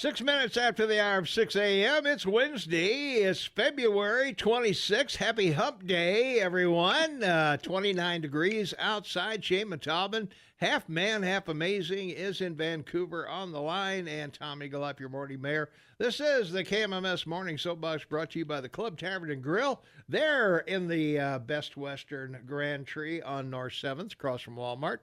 6 minutes after the hour of 6 a.m., it's Wednesday. It's February 26th. Happy Hump Day, everyone. 29 degrees outside. Shane Matalbin, half man, half amazing, is in Vancouver on the line. And Tom Eagle up, your morning mayor. This is the KMMS Morning Soapbox, brought to you by the Club Tavern and Grill. They're in the Best Western Grand Tree on North 7th, across from Walmart.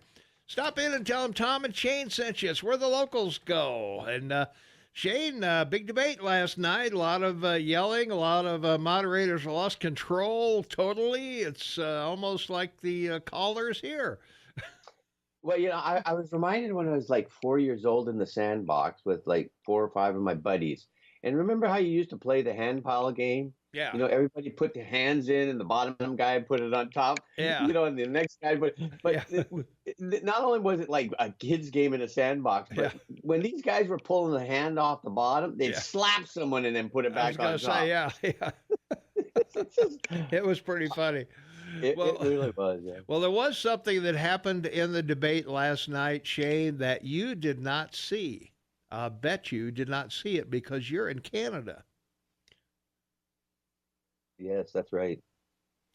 Stop in and tell them Tom and Shane sent you. It's where the locals go. And Shane, big debate last night. A lot of yelling. A lot of moderators lost control totally. It's almost like the callers here. Well, I was reminded when I was like 4 years old in the sandbox with like 4 or 5 of my buddies. And remember how you used to play the hand pile game? Yeah. Everybody put their hands in and the bottom guy put it on top. Yeah. And the next guy put Yeah. not only was it like a kid's game in a sandbox, but when these guys were pulling the hand off the bottom, they'd slap someone and then put it back on top. Yeah. It was pretty funny. It really was, yeah. Well, there was something that happened in the debate last night, Shane, that you did not see. I bet you did not see it because you're in Canada. Yes, that's right.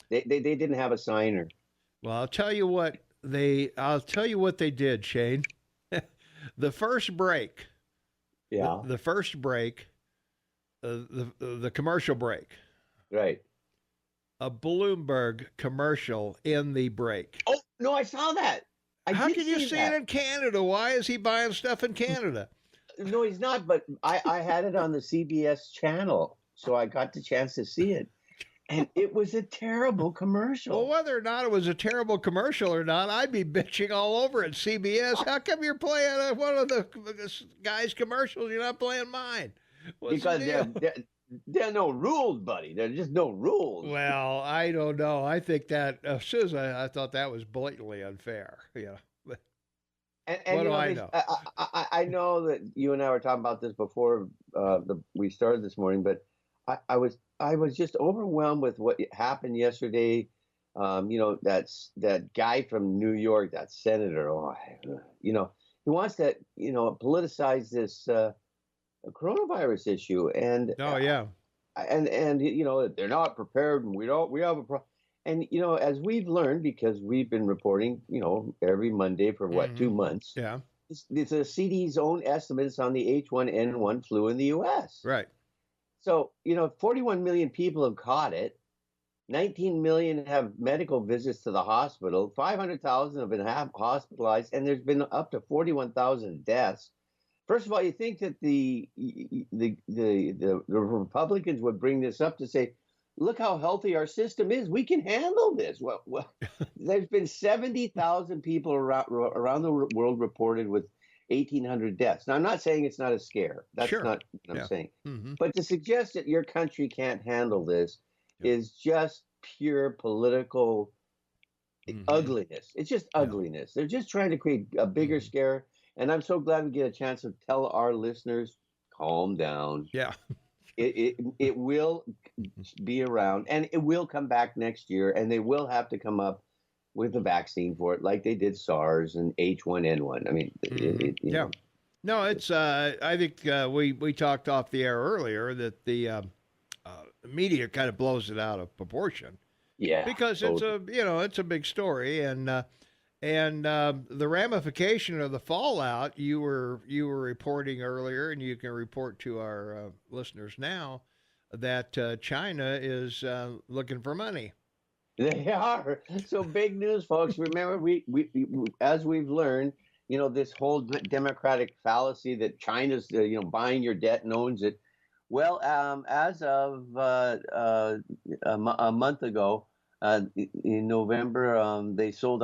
They didn't have a signer. Well, I'll tell you what they did, Shane. The first break. Yeah. The first break, the commercial break. Right. A Bloomberg commercial in the break. Oh, no, I saw that. How can you see it in Canada? Why is he buying stuff in Canada? No, he's not, but I had it on the CBS channel, so I got the chance to see it. And it was a terrible commercial. Well, whether or not it was a terrible commercial or not, I'd be bitching all over at CBS. How come you're playing one of the guys' commercials? You're not playing mine. What's because there are no rules, buddy. There's just no rules. Well, I don't know. I think that as soon as I thought that was blatantly unfair. But and what do I know? I know that you and I were talking about this before we started this morning, but I was just overwhelmed with what happened yesterday. That guy from New York, that senator. He wants to politicize this coronavirus issue, and they're not prepared, and we have a problem. And as we've learned, because we've been reporting every Monday for 2 months. Yeah, it's the CDC's own estimates on the H1N1 flu in the U.S. Right. So 41 million people have caught it. 19 million have medical visits to the hospital. 500,000 have been hospitalized, and there's been up to 41,000 deaths. First of all, you think that the Republicans would bring this up to say, look how healthy our system is. We can handle this. Well, there's been 70,000 people around the world reported with 1,800 deaths. Now, I'm not saying it's not a scare. That's not what I'm saying. Mm-hmm. But to suggest that your country can't handle this is just pure political ugliness. It's just ugliness. They're just trying to create a bigger scare. And I'm so glad we get a chance to tell our listeners, calm down. Yeah. It will be around, and it will come back next year, and they will have to come up with a vaccine for it, like they did SARS and H1N1. I mean, know. No, it's. I think we talked off the air earlier that the media kind of blows it out of proportion. Yeah, because it's a big story, and the ramification of the fallout you were reporting earlier, and you can report to our listeners now that China is looking for money. They are. So big news, folks. Remember, we as we've learned, this whole democratic fallacy that China's buying your debt and owns it. Well, as of a month ago, in November, they sold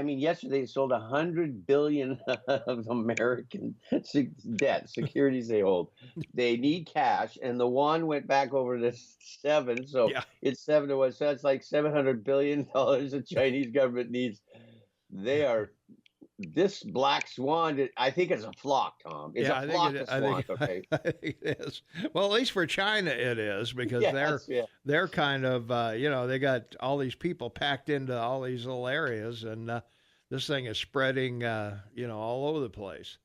yesterday they sold 100 billion of American debt, securities they hold. They need cash, and the yuan went back over to 7, so it's 7 to 1. So that's like $700 billion the Chinese government needs. This black swan, I think it's a flock, Tom. It's a flock of swans, okay? I think it is. Well, at least for China it is, because they're kind of, they got all these people packed into all these little areas, and this thing is spreading, all over the place.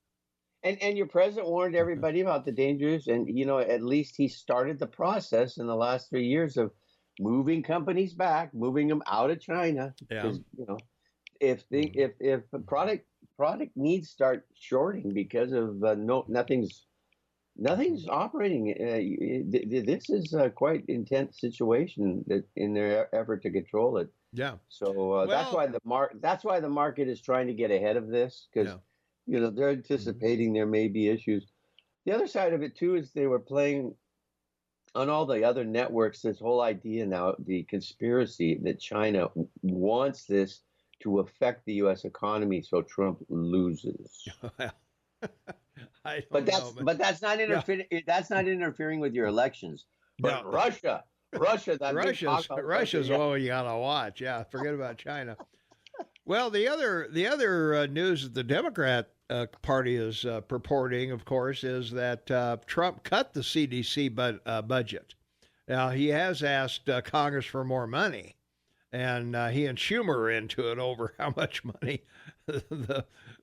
And your president warned everybody about the dangers, and at least he started the process in the last 3 years of moving companies back, moving them out of China. Yeah. Because if the product needs start shorting because of nothing's operating. This is a quite intense situation that in their effort to control it. Yeah. So that's why the market is trying to get ahead of this, because they're anticipating there may be issues. The other side of it too is they were playing on all the other networks this whole idea now, the conspiracy that China wants this to affect the U.S. economy so Trump loses. But that's not interfering. That's not interfering with your elections. But No. Russia's what you gotta watch. Yeah, forget about China. Well, the other news that the Democrat Party is purporting, of course, is that Trump cut the CDC budget. Now, he has asked Congress for more money, and he and Schumer are into it over how much money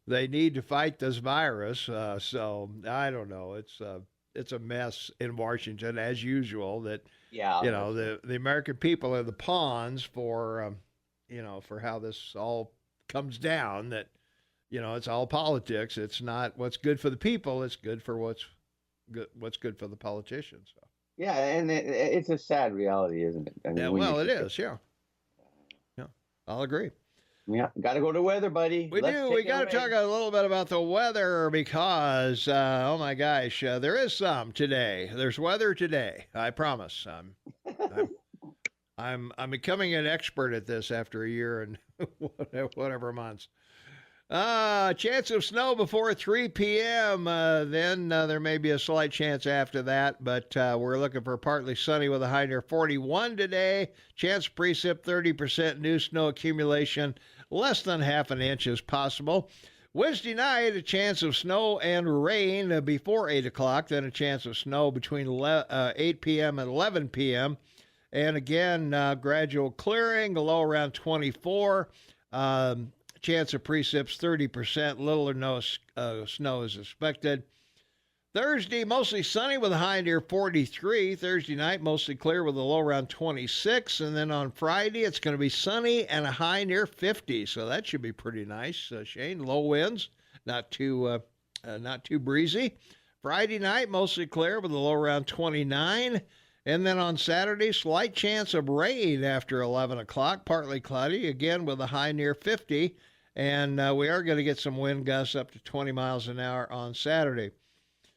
they need to fight this virus. So I don't know. It's a mess in Washington as usual. That the American people are the pawns for for how this all comes down. That it's all politics. It's not what's good for the people. It's good for what's good for the politicians. So. Yeah, and it's a sad reality, isn't it? I mean, it is. Yeah, I'll agree. Yeah, got to go to weather, buddy. We got to talk a little bit about the weather because, oh my gosh, there is some today. There's weather today. I promise. I'm becoming an expert at this after a year and whatever months. Chance of snow before 3 p.m. Then there may be a slight chance after that, but we're looking for partly sunny with a high near 41 today. Chance of precip 30%. New snow accumulation less than half an inch is possible. Wednesday night, a chance of snow and rain before 8 o'clock, then a chance of snow between 8 p.m. and 11 p.m. And again, gradual clearing, a low around 24. Chance of precip's 30%. Little or no snow is expected. Thursday, mostly sunny with a high near 43. Thursday night, mostly clear with a low around 26. And then on Friday, it's going to be sunny and a high near 50. So that should be pretty nice. Shane, low winds, not too breezy. Friday night, mostly clear with a low around 29. And then on Saturday, slight chance of rain after 11 o'clock, partly cloudy, again with a high near 50. And we are going to get some wind gusts up to 20 miles an hour on Saturday.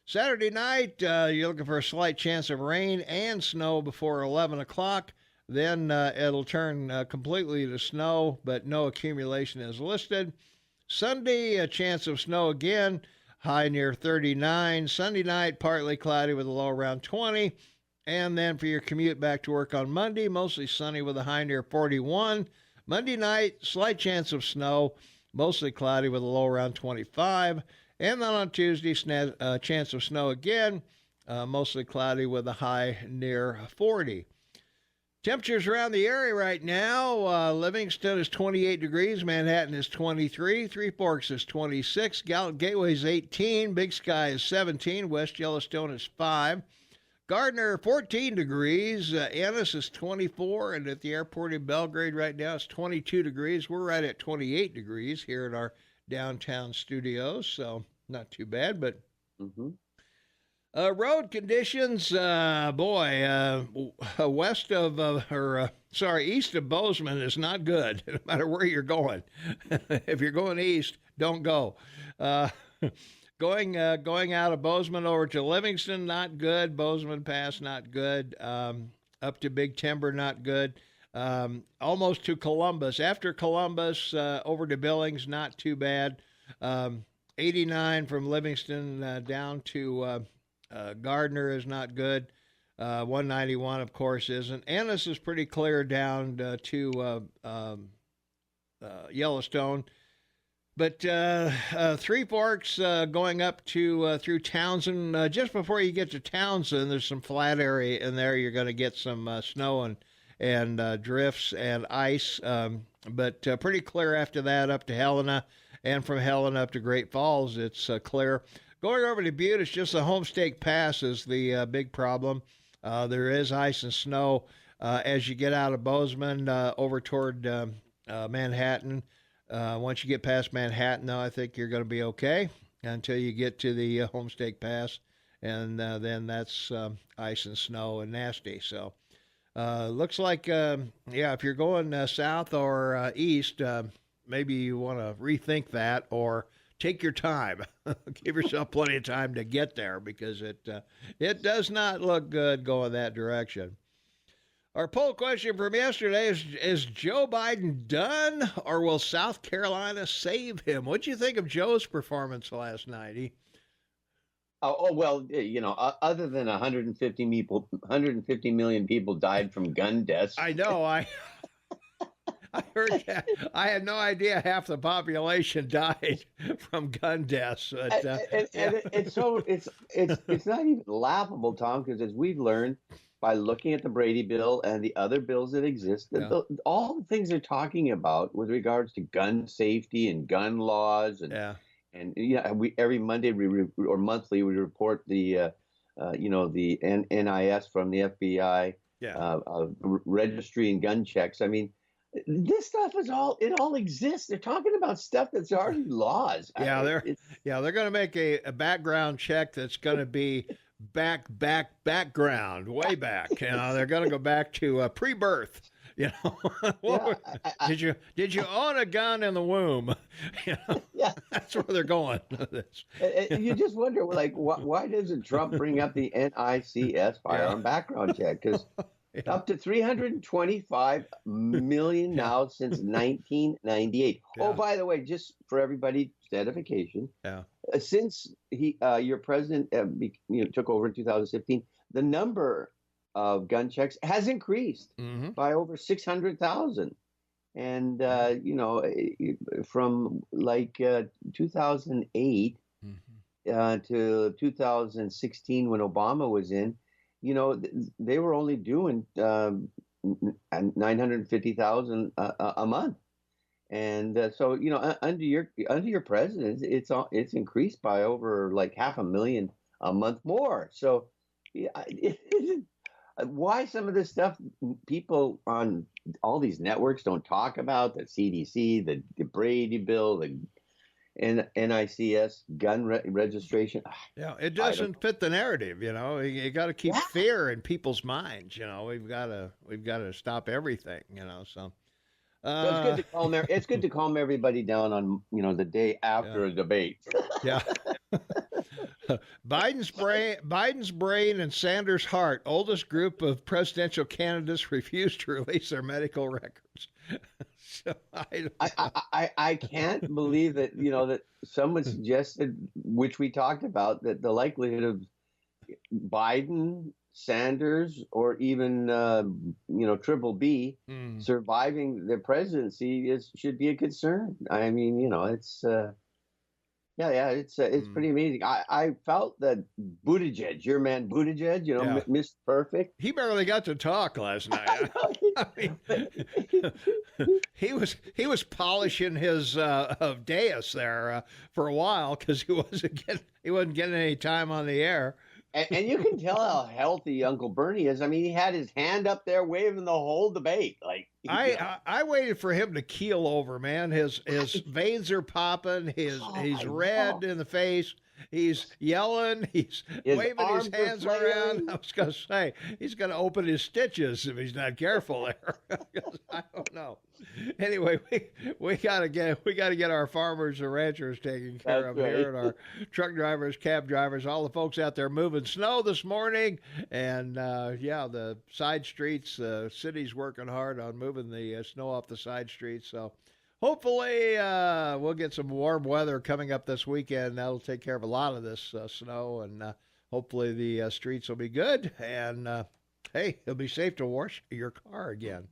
Saturday night, you're looking for a slight chance of rain and snow before 11 o'clock. Then it'll turn completely to snow, but no accumulation is listed. Sunday, a chance of snow again, high near 39. Sunday night, partly cloudy with a low around 20. And then for your commute back to work on Monday, mostly sunny with a high near 41. Monday night, slight chance of snow, mostly cloudy with a low around 25. And then on Tuesday, chance of snow again, mostly cloudy with a high near 40. Temperatures around the area right now, Livingston is 28 degrees, Manhattan is 23, Three Forks is 26, Gallup Gateway is 18, Big Sky is 17, West Yellowstone is 5. Gardner, 14 degrees. Ennis is 24, and at the airport in Belgrade right now it's 22 degrees. We're right at 28 degrees here at our downtown studios, so not too bad. But road conditions, east of Bozeman is not good, no matter where you're going. If you're going east, don't go. Going out of Bozeman over to Livingston, not good. Bozeman Pass, not good. Up to Big Timber, not good. Almost to Columbus. After Columbus, over to Billings, not too bad. 89 from Livingston down to Gardner is not good. 191, of course, isn't. Ennis is pretty clear down to Yellowstone. But Three Forks going up to through Townsend. Just before you get to Townsend, there's some flat area in there. You're going to get some snow and drifts and ice. But pretty clear after that up to Helena. And from Helena up to Great Falls, it's clear. Going over to Butte, it's just the Homestake Pass is the big problem. There is ice and snow as you get out of Bozeman over toward Manhattan. Once you get past Manhattan, though, I think you're going to be okay until you get to the Homestake Pass, and then that's ice and snow and nasty. So looks like, if you're going south or east, maybe you want to rethink that or take your time. Give yourself plenty of time to get there because it does not look good going that direction. Our poll question from yesterday is Joe Biden done or will South Carolina save him? What do you think of Joe's performance last night? Well, other than 150 million people died from gun deaths. I know. I heard that. I had no idea half the population died from gun deaths. But, it's not even laughable, Tom, because as we've learned by looking at the Brady bill and the other bills that exist, all the things they're talking about with regards to gun safety and gun laws and we every Monday or monthly we report the NIS from the FBI registry and gun checks. I mean, this stuff all exists. They're talking about stuff that's already laws. They're going to make a background check that's going to be background way back. They're going to go back to pre-birth. Did you own a gun in the womb? That's where they're going. You just wonder, why doesn't Trump bring up the NICS firearm background check? Because up to 325 million now since 1998. Oh, by the way, just for everybody's edification, since your president took over in 2015, the number of gun checks has increased by over 600,000. And, from 2008 to 2016 when Obama was in, they were only doing 950,000 a month. And so, under your president, it's increased by over 500,000 a month more. So why some of this stuff people on all these networks don't talk about, the CDC, the Brady bill, the NICS gun registration. It doesn't fit the narrative. You got to keep fear in people's minds. We've got to stop everything. So it's good to calm everybody down on the day after a debate. Biden's brain and Sanders' heart. Oldest group of presidential candidates refused to release their medical records. So I can't believe that that someone suggested, which we talked about, that the likelihood of Biden, Sanders, or even Triple B surviving the presidency should be a concern. I mean, it's. It's pretty amazing. I felt that Buttigieg, your man Buttigieg, Mr. Perfect. He barely got to talk last night. He was polishing his dais there for a while because he wasn't getting any time on the air. And you can tell how healthy Uncle Bernie is. I mean, he had his hand up there waving the whole debate. I waited for him to keel over, man. His veins are popping. He's red in the face. He's yelling. He's waving his hands around. I was going to say, he's going to open his stitches if he's not careful there. I don't know. Anyway, we got to get our farmers and ranchers taken care of here, and our truck drivers, cab drivers, all the folks out there moving snow this morning. And the side streets, city's working hard on moving the snow off the side streets. So hopefully we'll get some warm weather coming up this weekend. That'll take care of a lot of this snow, and hopefully the streets will be good. And hey, it'll be safe to wash your car again.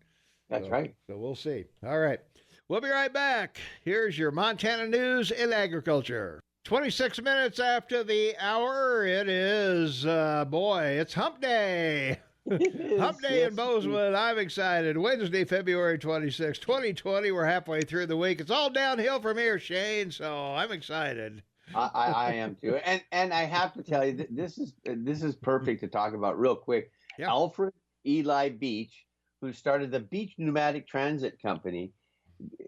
That's right. So we'll see. All right. We'll be right back. Here's your Montana news in agriculture. 26 minutes after the hour, it is, it's hump day. Hump day in Bozeman. I'm excited. Wednesday, February 26, 2020. We're halfway through the week. It's all downhill from here, Shane, so I'm excited. I am too. And I have to tell you, this is perfect to talk about real quick. Yeah. Alfred Eli Beach, who started the Beach Pneumatic Transit Company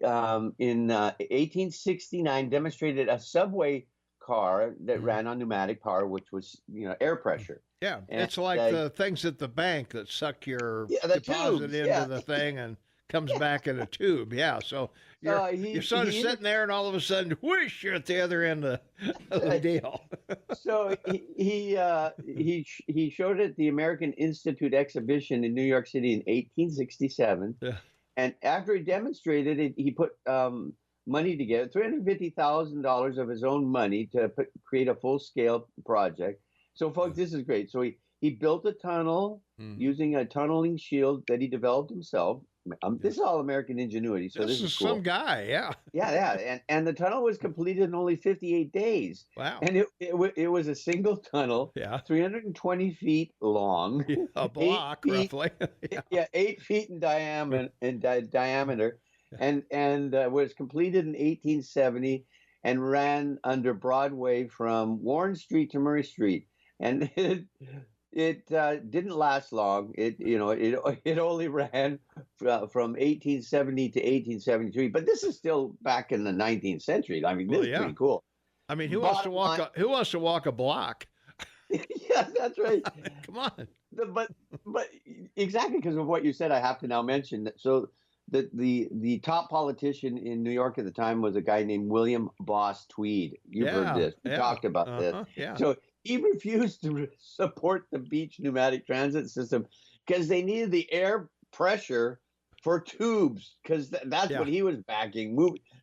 in 1869, demonstrated a subway car that ran on pneumatic power, which was air pressure. Yeah, And, it's like the things at the bank that suck your the deposit tubes, into the thing and comes back in a tube. Yeah, so you're sort of sitting there, and all of a sudden, whoosh, you're at the other end of the deal. So he showed it at the American Institute exhibition in New York City in 1867. Yeah. And after he demonstrated it, he put money together, $350,000 of his own money to create a full-scale project. So, folks, this is great. So he built a tunnel using a tunneling shield that he developed himself. This is all American ingenuity. So this is cool. Some guy, yeah. Yeah. And the tunnel was completed in only 58 days. Wow. And it was a single tunnel, 320 feet long. Yeah, a block, roughly. 8 feet in diameter, and was completed in 1870 and ran under Broadway from Warren Street to Murray Street. And it didn't last long. It only ran from 1870 to 1873. But this is still back in the 19th century. I mean, this is pretty cool. I mean, who wants to walk a block? Yeah, that's right. Come on. But exactly because of what you said, I have to now mention that. So the top politician in New York at the time was a guy named William Boss Tweed. You've heard this. We talked about this. Yeah. So he refused to support the beach pneumatic transit system because they needed the air pressure for tubes, because that's what he was backing.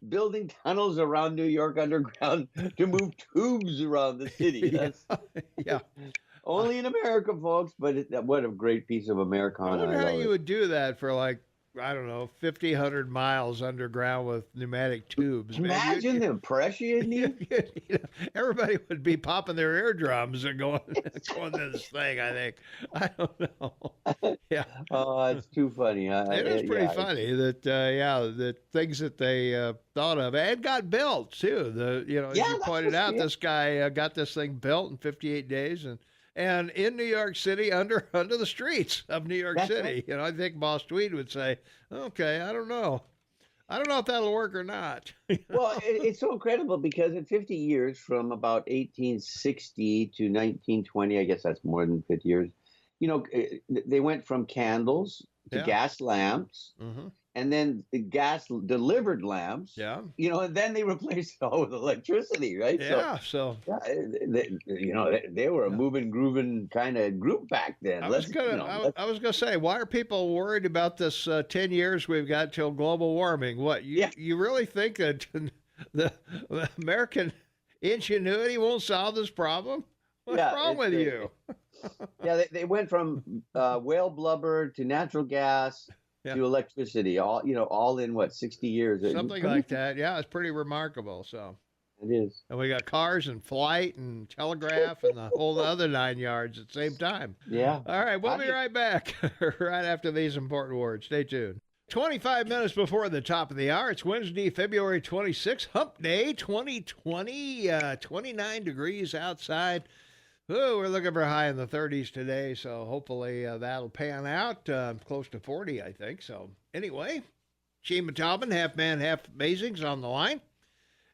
Building tunnels around New York underground to move tubes around the city. Yeah. Only in America, folks, but what a great piece of Americana. I wonder how you would do that for, like, I don't know, 50, 100 miles underground with pneumatic tubes. Imagine the pressure you need. Everybody would be popping their eardrums and going to this thing, I think. I don't know. Yeah. Oh, it's too funny. It is pretty funny that, the things that they thought of and got built, too. As you pointed out, this guy got this thing built in 58 days and in New York City, under the streets of New York City. Right. I think Boss Tweed would say, okay, I don't know if that'll work or not. Well, it's so incredible because in 50 years, from about 1860 to 1920, I guess that's more than 50 years, they went from candles to gas lamps. Mm-hmm. And then the gas delivered lamps. Yeah. And then they replaced it all with electricity, right? Yeah. They were a moving, grooving kind of group back then. I was gonna say, why are people worried about this 10 years we've got till global warming? What you really think that the American ingenuity won't solve this problem? What's wrong with you? They went from whale blubber to natural gas. To electricity, all in 60 years? Something like that. Yeah, it's pretty remarkable. So it is. And we got cars and flight and telegraph and the whole other 9 yards at the same time. Yeah. All right, we'll be right back right after these important words. Stay tuned. 25 minutes before the top of the hour. It's Wednesday, February 26th, Hump Day 2020, 29 degrees outside. Oh, we're looking for high in the 30s today, so hopefully that'll pan out. Close to 40, I think. So anyway, Shema Taubman, half man, half amazing's on the line.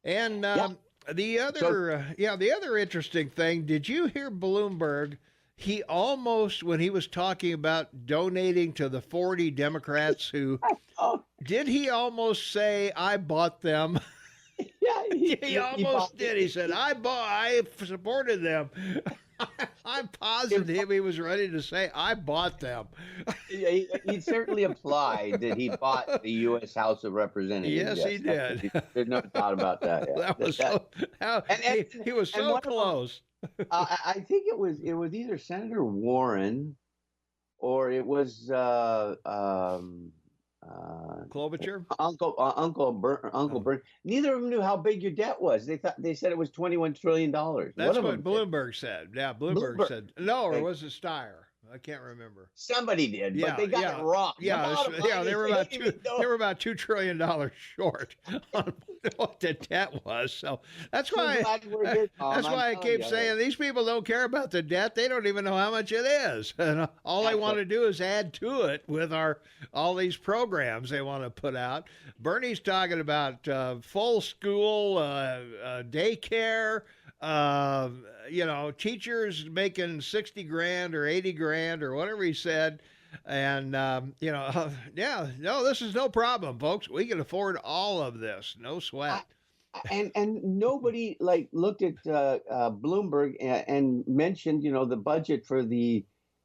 And the other interesting thing, did you hear Bloomberg? He almost, when he was talking about donating to the 40 Democrats who, did he almost say, I bought them? Yeah, he almost did. He said, I supported them. I'm positive he was ready to say, I bought them. He certainly implied that he bought the U.S. House of Representatives. Yes, he did. There's no doubt about that. Yeah. That was he was so close. I think it was either Senator Warren or it was Klobuchar? Uncle Bern. Neither of them knew how big your debt was. They said it was $21 trillion. That's what Bloomberg said. Yeah, Bloomberg said. No, or was it Steyer? I can't remember. Somebody did, but they got it wrong. They were about $2 trillion short on what the debt was. So that's why I keep saying these people don't care about the debt. They don't even know how much it is, and all they want to do is add to it with all these programs they want to put out. Bernie's talking about full school daycare. Teachers making 60 grand or 80 grand or whatever he said. And, this is no problem, folks. We can afford all of this. No sweat. And nobody looked at Bloomberg and mentioned, the budget for the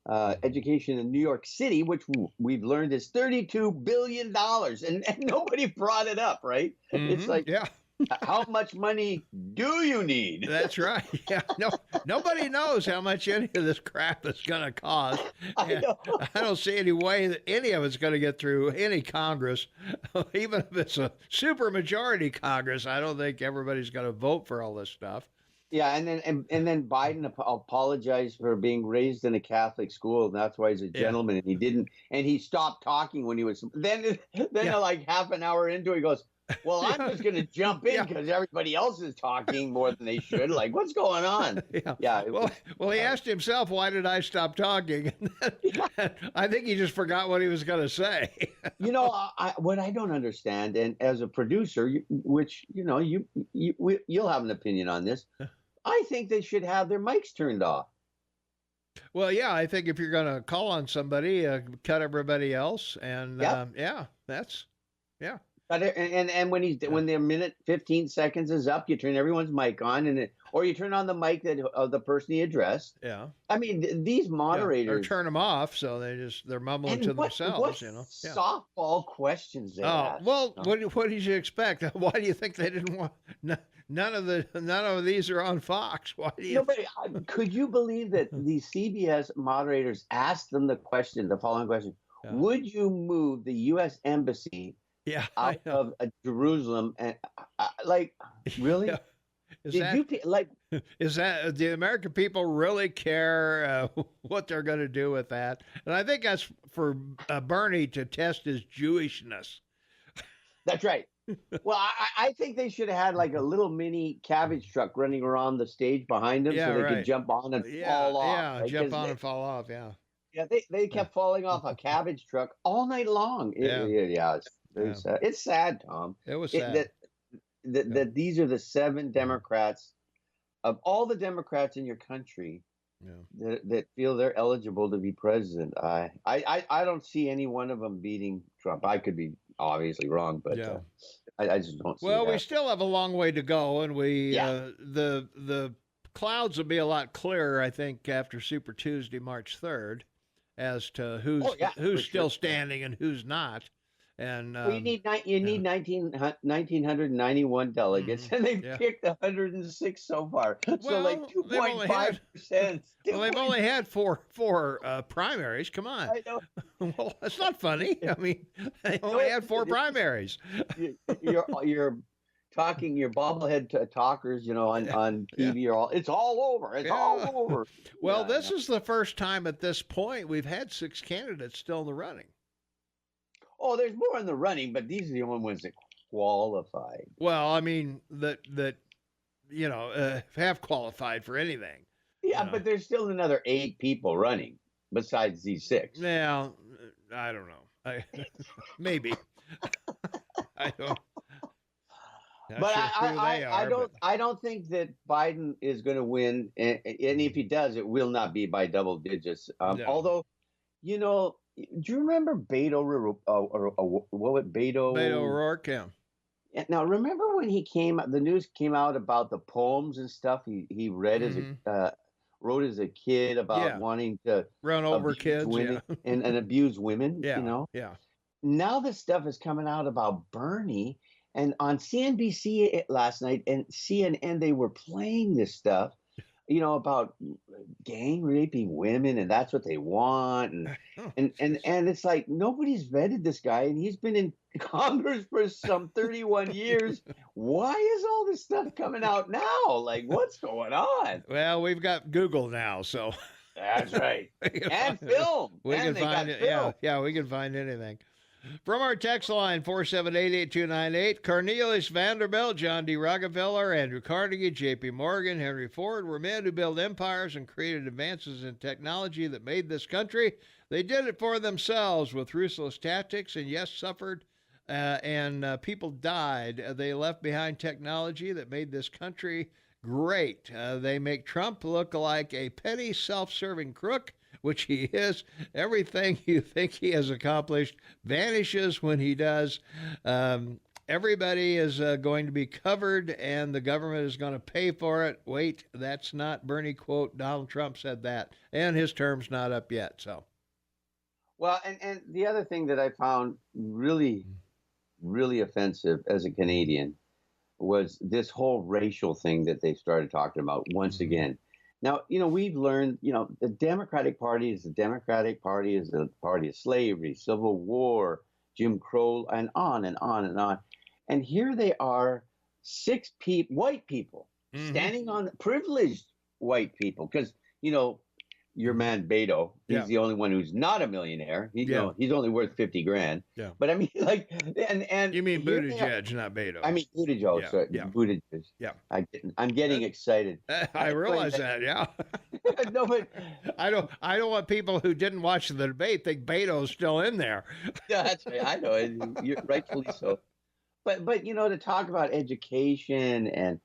education in New York City, which we've learned is $32 billion. And nobody brought it up, right? Mm-hmm. It's like, yeah. How much money do you need? That's right. Yeah. Nobody knows how much any of this crap is going to cost. I don't see any way that any of it's going to get through any Congress, even if it's a super majority Congress. I don't think everybody's going to vote for all this stuff. Yeah, and then Biden apologized for being raised in a Catholic school, and that's why he's a gentleman. And he stopped talking when he was. Then like half an hour into it, he goes, well, I'm just going to jump in because everybody else is talking more than they should. Like, what's going on? Yeah. Well, he asked himself, why did I stop talking? I think he just forgot what he was going to say. What I don't understand, and as a producer, you'll have an opinion on this. I think they should have their mics turned off. Well, yeah, I think if you're going to call on somebody, cut everybody else. And that's. And when the minute 15 seconds is up, you turn everyone's mic on, or you turn on the mic of the person he addressed. Yeah. I mean, these moderators or turn them off, so they're mumbling to themselves. Softball questions they ask. Well, what did you expect? Why do you think they didn't want? None of these are on Fox. Why do you? Could you believe that the CBS moderators asked them the following question: would you move the U.S. Embassy? Yeah, out of Jerusalem, and really? Yeah. Is that the American people really care what they're going to do with that? And I think that's for Bernie to test his Jewishness. That's right. Well, I think they should have had like a little mini cabbage truck running around the stage behind them, so they could jump on and fall off. Yeah, right? Jump on and fall off. Yeah. Yeah, they kept falling off a cabbage truck all night long. It's sad, Tom. It was sad. That these are the 7 Democrats of all the Democrats in your country that feel they're eligible to be president. I don't see any one of them beating Trump. I could be obviously wrong, but I just don't see Well, that. we still have a long way to go, and the clouds will be a lot clearer, I think, after Super Tuesday, March 3rd, as to who's still standing and who's not. And you need 1,991 delegates, and they've picked 106 so far. So like 2.5%. Well, they've only had four primaries. Come on. I know. Well, that's not funny. I mean, they only had 4 primaries. You're talking your bobblehead talkers, on TV. It's all over. It's all over. Well, this is the first time at this point we've had 6 candidates still in the running. Oh, there's more in the running, but these are the only ones that qualified. Well, I mean, that have qualified for anything. Yeah, but there's still another 8 people running besides these 6. Yeah, I don't know. Maybe. I don't. But I don't think that Biden is going to win, and if he does, it will not be by double digits. Although, do you remember Beto O'Rourke? Yeah. Now, remember when the news came out about the poems and stuff he read wrote as a kid about wanting to run over kids and abuse women. Yeah. Now this stuff is coming out about Bernie, and on CNBC last night and CNN they were playing this stuff. About gang raping women, and that's what they want, and it's like nobody's vetted this guy, and he's been in Congress for some 31 years. Why is all this stuff coming out now? Like, what's going on? Well, we've got Google now, so That's right. We can And find it. film. We And can they find got it. film. Yeah, we can find anything. From our text line, 478-8298, Cornelius Vanderbilt, John D. Rockefeller, Andrew Carnegie, J.P. Morgan, Henry Ford were men who built empires and created advances in technology that made this country. They did it for themselves with ruthless tactics and, yes, suffered, and people died. They left behind technology that made this country great. They make Trump look like a petty, self-serving crook, which he is. Everything you think he has accomplished vanishes when he does. Everybody is going to be covered, and the government is going to pay for it. Wait, that's not Bernie quote. Donald Trump said that, and his term's not up yet. So, Well, and the other thing that I found really, really offensive as a Canadian was this whole racial thing that they started talking about once again. Now, we've learned, the Democratic Party is the party of slavery, Civil War, Jim Crow, and on and on and on. And here they are, white people, standing on privileged white people. Because, your man Beto, he's the only one who's not a millionaire. He's only worth 50 grand. Yeah. But I mean, and you mean Buttigieg, not Beto. I mean Buttigieg. Buttigieg. Yeah. I'm getting excited. I realize that. Yeah. No, but I don't want people who didn't watch the debate think Beto's still in there. Yeah, that's right. I know, you're rightfully so. But to talk about education and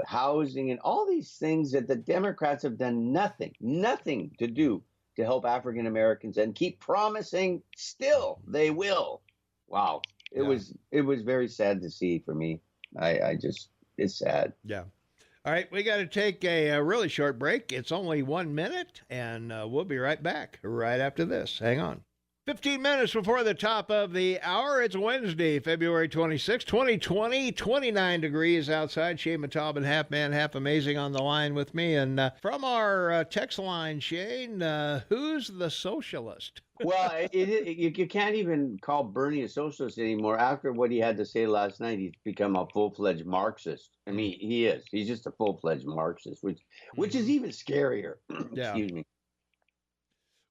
housing and all these things that the Democrats have done nothing to do to help African Americans, and keep promising still they will. Wow. It was very sad to see for me. It's sad. Yeah. All right, we got to take a really short break. It's only 1 minute, and we'll be right back right after this. Hang on. 15 minutes before the top of the hour. It's Wednesday, February 26, 2020, 29 degrees outside. Shane Matauban, half man, half amazing, on the line with me. And from our text line, Shane, who's the socialist? Well, you can't even call Bernie a socialist anymore. After what he had to say last night, he's become a full-fledged Marxist. I mean, he is. He's just a full-fledged Marxist, which is even scarier. Excuse me.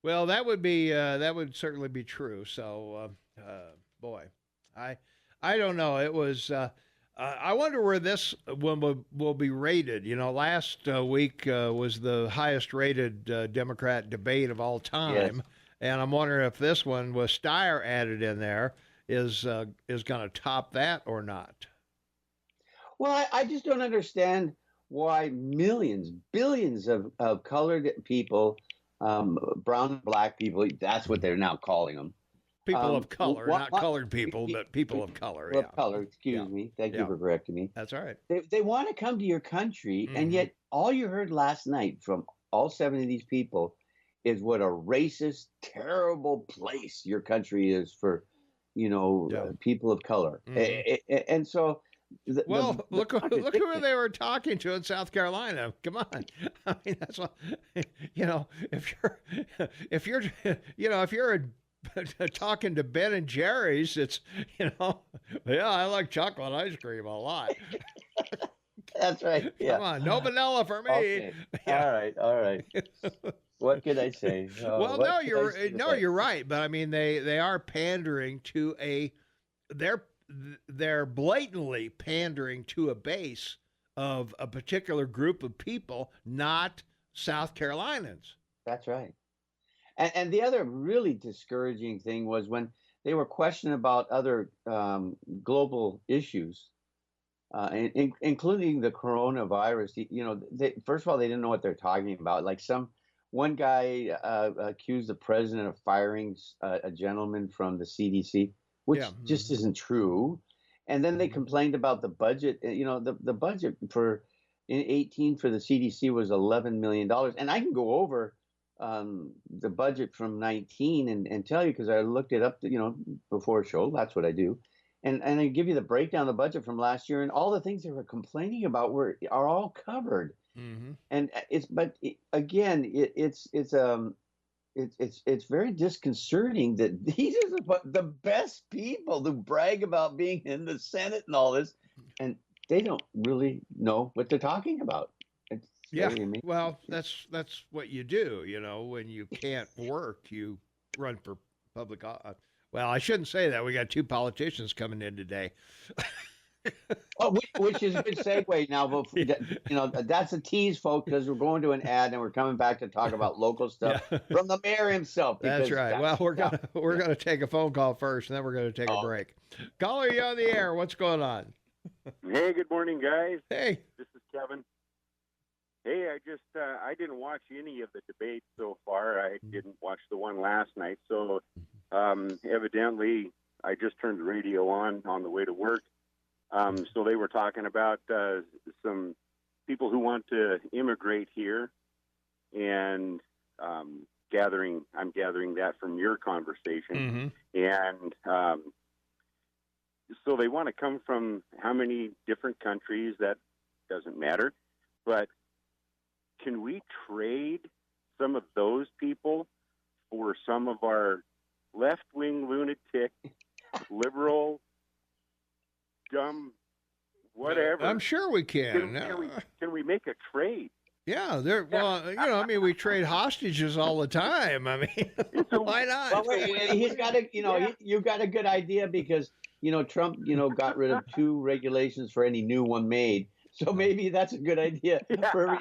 Well, that would certainly be true. So, boy, I don't know. It was. I wonder where this one will be rated. Last week was the highest rated Democrat debate of all time, yes. And I'm wondering if this one, with Steyer added in there, is going to top that or not. Well, I just don't understand why billions of colored people. Brown and black people, that's what they're now calling them. People of color, not colored people, but people of color. People of color, excuse me. Thank you for correcting me. That's all right. They want to come to your country, and yet all you heard last night from all 7 of these people is what a racist, terrible place your country is for, people of color. And so... look who they were talking to in South Carolina. Come on, I mean that's what if you're talking to Ben and Jerry's, it's I like chocolate ice cream a lot. That's right. Yeah. Come on, no vanilla for me. Okay. Yeah. All right. What can I say? You're right, but I mean they are pandering to they're blatantly pandering to a base of a particular group of people, not South Carolinians. That's right. And the other really discouraging thing was when they were questioning about other global issues, including the coronavirus. First of all, they didn't know what they're talking about. Like one guy accused the president of firing a gentleman from the CDC. Which just isn't true. And then they complained about the budget. The budget for in 18 for the CDC was $11 million. And I can go over the budget from 19 and tell you, because I looked it up, before a show. That's what I do. And I give you the breakdown of the budget from last year, and all the things they were complaining about are all covered. Mm-hmm. And it's very disconcerting that these are the best people who brag about being in the Senate and all this, and they don't really know what they're talking about. It's Yeah. You mean? Well, that's what you do. When you can't work, you run for public. Well, I shouldn't say that. We got two politicians coming in today. Oh, which is a good segue now. But that's a tease, folks, because we're going to an ad and we're coming back to talk about local stuff Yeah. from the mayor himself. That's right. Well, we're gonna take a phone call first, and then we're gonna take a break. Caller, you on the air? What's going on? Hey, good morning, guys. Hey. This is Kevin. Hey, I didn't watch any of the debates so far. I didn't watch the one last night. So evidently, I just turned the radio on the way to work. So they were talking about some people who want to immigrate here, and I'm gathering that from your conversation. And so they want to come from how many different countries? That doesn't matter. But can we trade some of those people for some of our left-wing lunatic, liberal, dumb, whatever? I'm sure we can. Can we make a trade? Yeah, we trade hostages all the time. I mean, why not? Well, he's got you've got a good idea because, Trump, got rid of 2 regulations for any new one made. So maybe that's a good idea for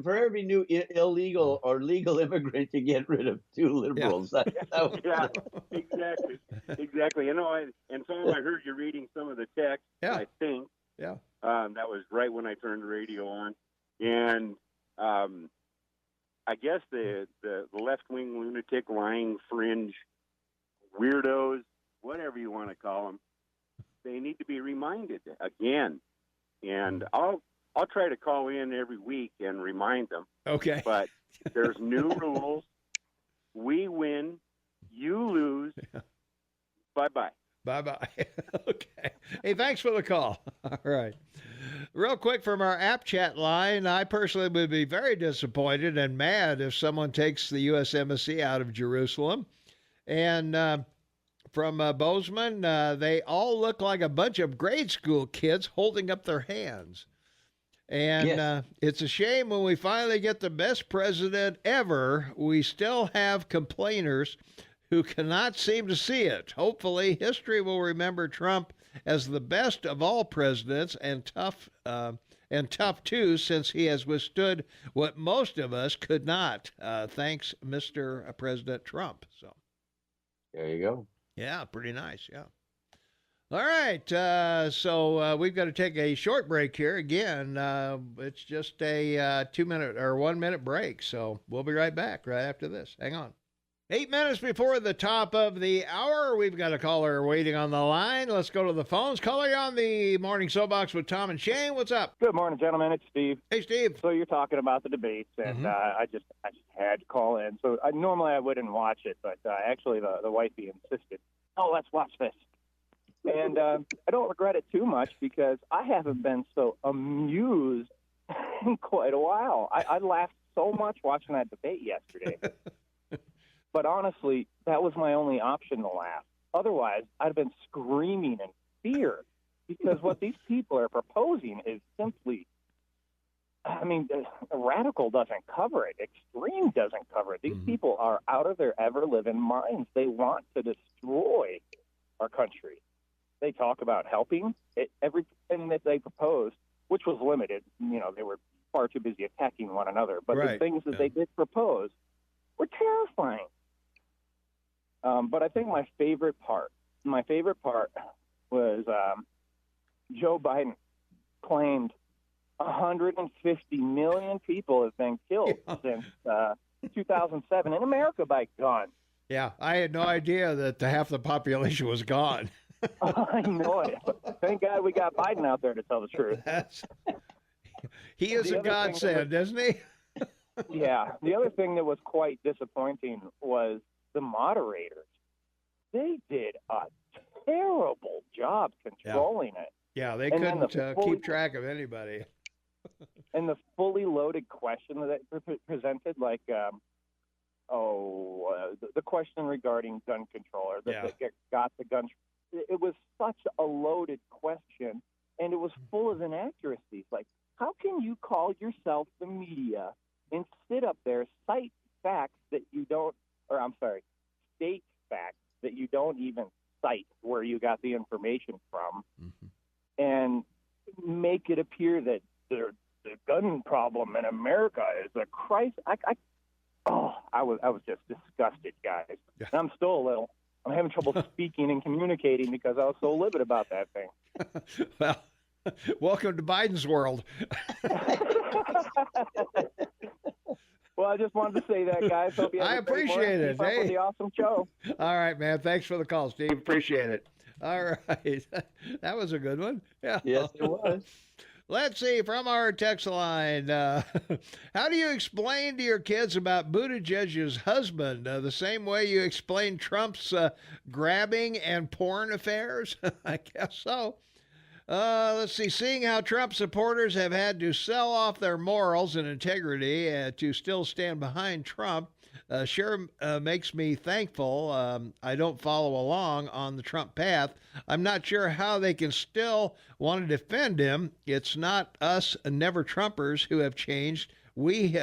every new illegal or legal immigrant to get rid of 2 liberals. Yeah, exactly. And so I heard you reading some of the text. Yeah. I think. Yeah. That was right when I turned the radio on, and I guess the left-wing lunatic, lying fringe weirdos, whatever you want to call them, they need to be reminded again. And I'll try to call in every week and remind them. Okay. But there's new rules. We win. You lose. Yeah. Bye-bye. Bye-bye. Okay. Hey, thanks for the call. All right. Real quick from our app chat line, I personally would be very disappointed and mad if someone takes the U.S. Embassy out of Jerusalem. And from Bozeman, they all look like a bunch of grade school kids holding up their hands. And it's a shame when we finally get the best president ever, we still have complainers who cannot seem to see it. Hopefully, history will remember Trump as the best of all presidents, and tough too, since he has withstood what most of us could not. Thanks, Mr. President Trump. So there you go. Yeah, pretty nice. Yeah. All right. So we've got to take a short break here. Again, it's just a 2-minute or 1-minute break. So we'll be right back right after this. Hang on. 8 minutes before the top of the hour, we've got a caller waiting on the line. Let's go to the phones. Caller, you're on the Morning Soapbox with Tom and Shane. What's up? Good morning, gentlemen. It's Steve. Hey, Steve. So you're talking about the debates, and I just had to call in. So normally I wouldn't watch it, but actually the wifey insisted, oh, let's watch this. And I don't regret it too much because I haven't been so amused in quite a while. I laughed so much watching that debate yesterday. But honestly, that was my only option to laugh. Otherwise, I'd have been screaming in fear because what these people are proposing is simply, radical doesn't cover it. Extreme doesn't cover it. These people are out of their ever-living minds. They want to destroy our country. They talk about helping. Everything that they proposed, which was limited, they were far too busy attacking one another. But the things that they did propose were terrifying. But I think my favorite part was Joe Biden claimed 150 million people have been killed since 2007 in America by guns. Yeah, I had no idea that half the population was gone. I know it. Thank God we got Biden out there to tell the truth. He is a godsend, isn't he? Yeah. The other thing that was quite disappointing was the moderators. They did a terrible job controlling it. Yeah, they couldn't keep track of anybody. And the fully loaded question that they presented, like, the question regarding gun control, or that got the gun. It was such a loaded question, and it was full of inaccuracies. Like, how can you call yourself the media and sit up there, cite facts that you don't, or I'm sorry, state facts that you don't even cite where you got the information from, and make it appear that the gun problem in America is a crisis? I was just disgusted, guys. Yeah. And I'm having trouble speaking and communicating because I was so livid about that thing. Well, welcome to Biden's world. Well, I just wanted to say that, guys. Hope you have I a great appreciate morning. it. Keep up Hey. with the awesome show. All right, man. Thanks for the call, Steve. Appreciate it. All right. That was a good one. Yeah. Yes, it was. Let's see, from our text line, how do you explain to your kids about Buttigieg's husband the same way you explain Trump's grabbing and porn affairs? I guess so. Let's see, seeing how Trump supporters have had to sell off their morals and integrity to still stand behind Trump sure makes me thankful. I don't follow along on the Trump path. I'm not sure how they can still want to defend him. It's not us never Trumpers who have changed. We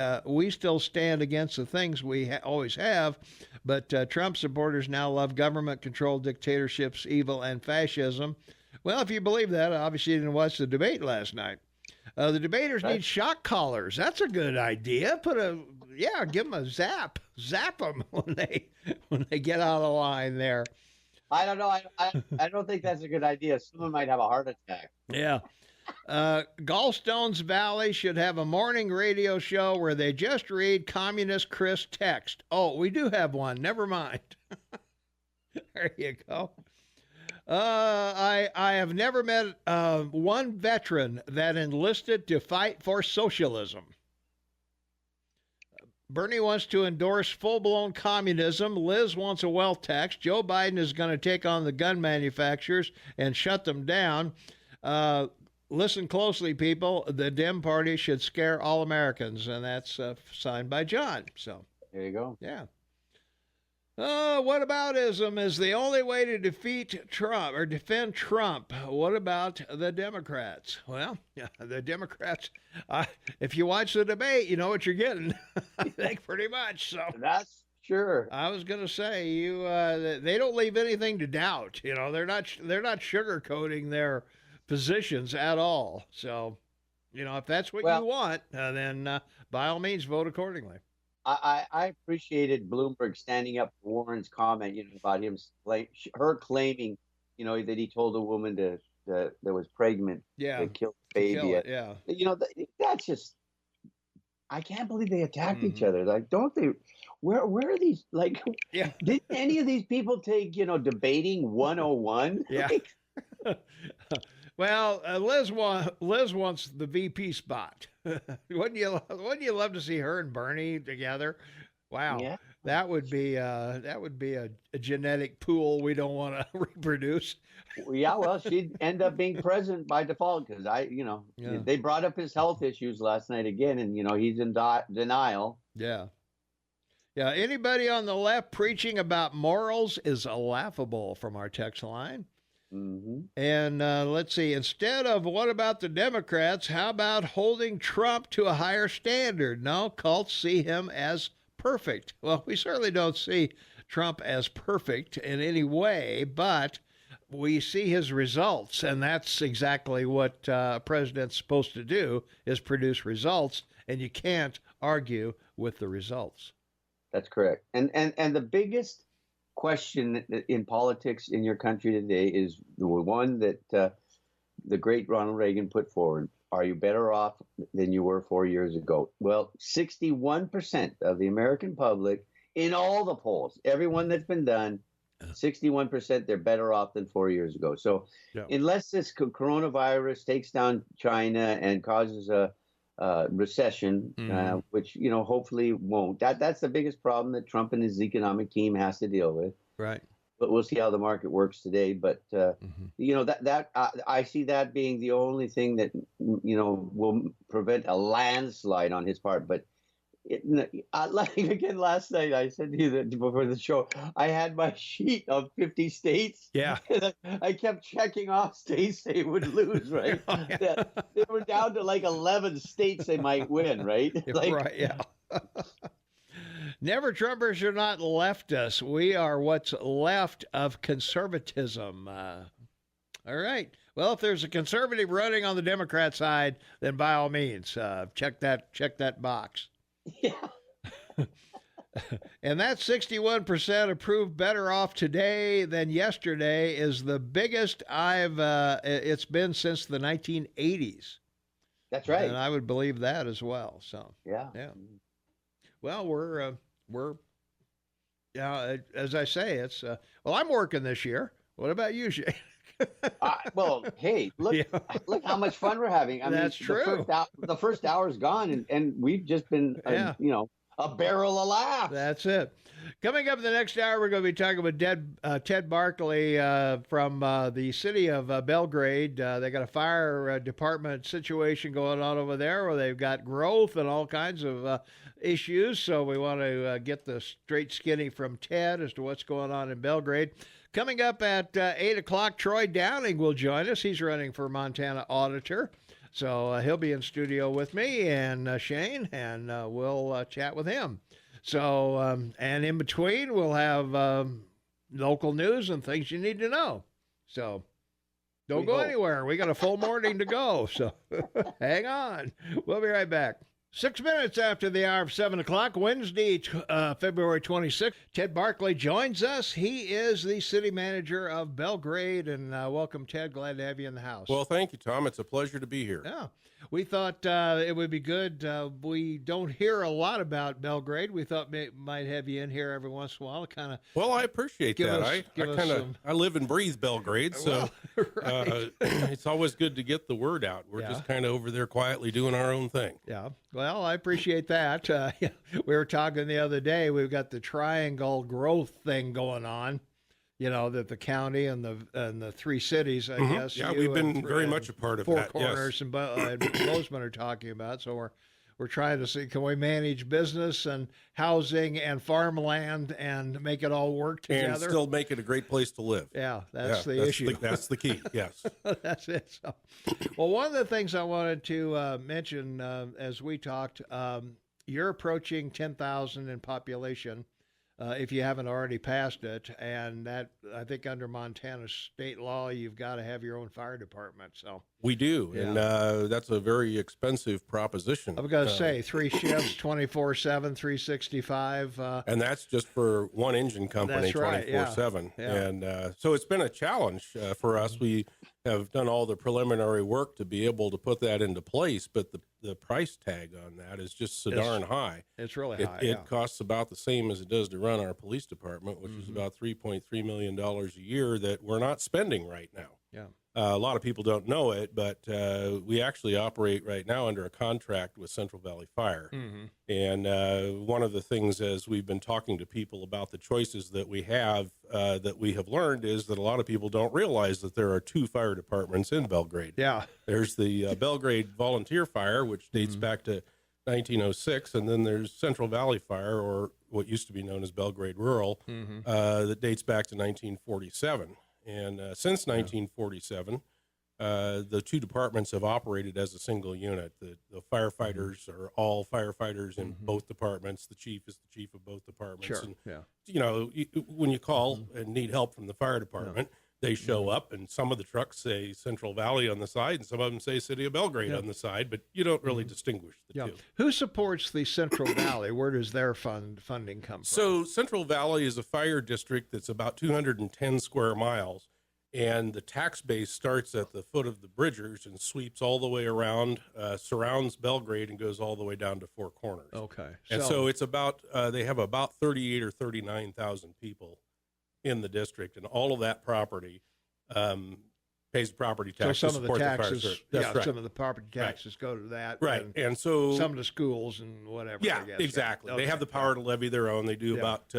still stand against the things we always have, but Trump supporters now love government-controlled dictatorships, evil, and fascism. Well, if you believe that, obviously you didn't watch the debate last night. The debaters need shock collars. That's a good idea. Give them a zap. Zap them when they get out of the line there. I don't know. I don't think that's a good idea. Someone might have a heart attack. Yeah. Gallstones Valley should have a morning radio show where they just read Communist Chris text. Oh, we do have one. Never mind. There you go. I have never met one veteran that enlisted to fight for socialism. Bernie wants to endorse full-blown communism. Liz wants a wealth tax. Joe Biden is going to take on the gun manufacturers and shut them down. Listen closely, people. The Dem Party should scare all Americans, and that's signed by John. So There you go. yeah. Whataboutism is the only way to defeat Trump or defend Trump. What about the Democrats? Well, yeah, the Democrats, if you watch the debate, you know what you're getting. I think pretty much. So That's sure. I was going to say they don't leave anything to doubt. You know, they're not sugarcoating their positions at all. So, you know, if that's what you want, then by all means vote accordingly. I appreciated Bloomberg standing up for Warren's comment, about her claiming, that he told a woman that was pregnant to kill the baby. Kill it, yeah. That's just, I can't believe they attacked each other. Like, don't they? Where are these? Like, did any of these people take, debating 101? Yeah. Well, Liz wants the VP spot. Wouldn't you love to see her and Bernie together? Wow, Yeah. that would be a genetic pool we don't want to reproduce. Yeah, well, she'd end up being president by default because they brought up his health issues last night again, and he's in denial. Yeah. Yeah. Anybody on the left preaching about morals is laughable from our text line. Mm-hmm. And let's see, instead of what about the Democrats, how about holding Trump to a higher standard? No, cults see him as perfect. Well, we certainly don't see Trump as perfect in any way, but we see his results, and that's exactly what a president's supposed to do, is produce results, and you can't argue with the results. That's correct. And the biggest question in politics in your country today is the one that the great Ronald Reagan put forward. Are you better off than you were 4 years ago? Well, 61% of the American public in all the polls, everyone that's been done, 61% they're better off than 4 years ago. So unless this coronavirus takes down China and causes a recession, which hopefully won't. That's the biggest problem that Trump and his economic team has to deal with. Right. But we'll see how the market works today. But I see that being the only thing that will prevent a landslide on his part. But Like again last night, I said to you that before the show, I had my sheet of 50 states. Yeah. And I kept checking off states they would lose, right? Oh, yeah. They were down to like 11 states they might win, right? Like, Right, yeah. Never Trumpers are not leftists. We are what's left of conservatism. All right. Well, if there's a conservative running on the Democrat side, then by all means, check that box. yeah. And that 61% approved better off today than yesterday is the biggest it's been since the 1980s. That's right. And I would believe that as well. So Yeah. well, we're as I say, it's well, I'm working this year. What about you, Shane? Well, hey, look how much fun we're having. I That's mean, true. The first hour's gone, and we've just been, a barrel of laughs. That's it. Coming up in the next hour, we're going to be talking with Ted Barkley from the city of Belgrade. They got a fire department situation going on over there where they've got growth and all kinds of issues. So we want to get the straight skinny from Ted as to what's going on in Belgrade. Coming up at 8 o'clock, Troy Downing will join us. He's running for Montana Auditor. So he'll be in studio with me and Shane, and we'll chat with him. So, and in between, we'll have local news and things you need to know. So don't go anywhere. We got a full morning to go. So hang on. We'll be right back. 6 minutes after the hour of 7 o'clock, Wednesday, February 26th, Ted Barkley joins us. He is the city manager of Belgrade. And welcome, Ted. Glad to have you in the house. Well, thank you, Tom. It's a pleasure to be here. Yeah. We thought it would be good. We don't hear a lot about Belgrade. We thought might have you in here every once in a while to kind of. Well, I appreciate that. I live and breathe Belgrade, so right. It's always good to get the word out. We're just kind of over there quietly doing our own thing. Yeah. Well, I appreciate that. We were talking the other day. We've got the triangle growth thing going on. That the county and the three cities, I guess. Yeah, we've been very much a part of that. Four Corners and Bozeman are talking about. So we're trying to see, can we manage business and housing and farmland and make it all work together? And still make it a great place to live. Yeah, that's the issue. That's the key, yes. That's it. So, well, one of the things I wanted to mention as we talked, you're approaching 10,000 in population. If you haven't already passed it, and that I think under Montana state law, you've got to have your own fire department. So we do, and that's a very expensive proposition. I've got to say, 3 shifts, 24/7, 365, and that's just for one engine company, 24/7. Yeah. And so it's been a challenge for us. We have done all the preliminary work to be able to put that into place, but the price tag on that is just so darn high. It's really high. It costs about the same as it does to run our police department, which is about $3.3 million a year that we're not spending right now. Yeah. A lot of people don't know it, but we actually operate right now under a contract with Central Valley Fire. And one of the things, as we've been talking to people about the choices that we have learned, is that a lot of people don't realize that there are 2 fire departments in Belgrade. Yeah. There's the Belgrade Volunteer Fire, which dates back to 1906, and then there's Central Valley Fire, or what used to be known as Belgrade Rural, that dates back to 1947. And since 1947, the 2 departments have operated as a single unit. The firefighters are all firefighters in both departments. The chief is the chief of both departments. Sure. And, when you call and need help from the fire department, they show up, and some of the trucks say Central Valley on the side, and some of them say City of Belgrade on the side, but you don't really distinguish the two. Who supports the Central Valley? Where does their funding come from? So Central Valley is a fire district that's about 210 square miles, and the tax base starts at the foot of the Bridgers and sweeps all the way around, surrounds Belgrade, and goes all the way down to Four Corners. Okay. And so it's about, they have about 38 or 39,000 people in the district, and all of that property pays property tax. So some of the taxes, right. Some of the property taxes go to that. Right. And so some of the schools and whatever. Yeah, I guess. exactly. Okay. They have the power to levy their own. They do about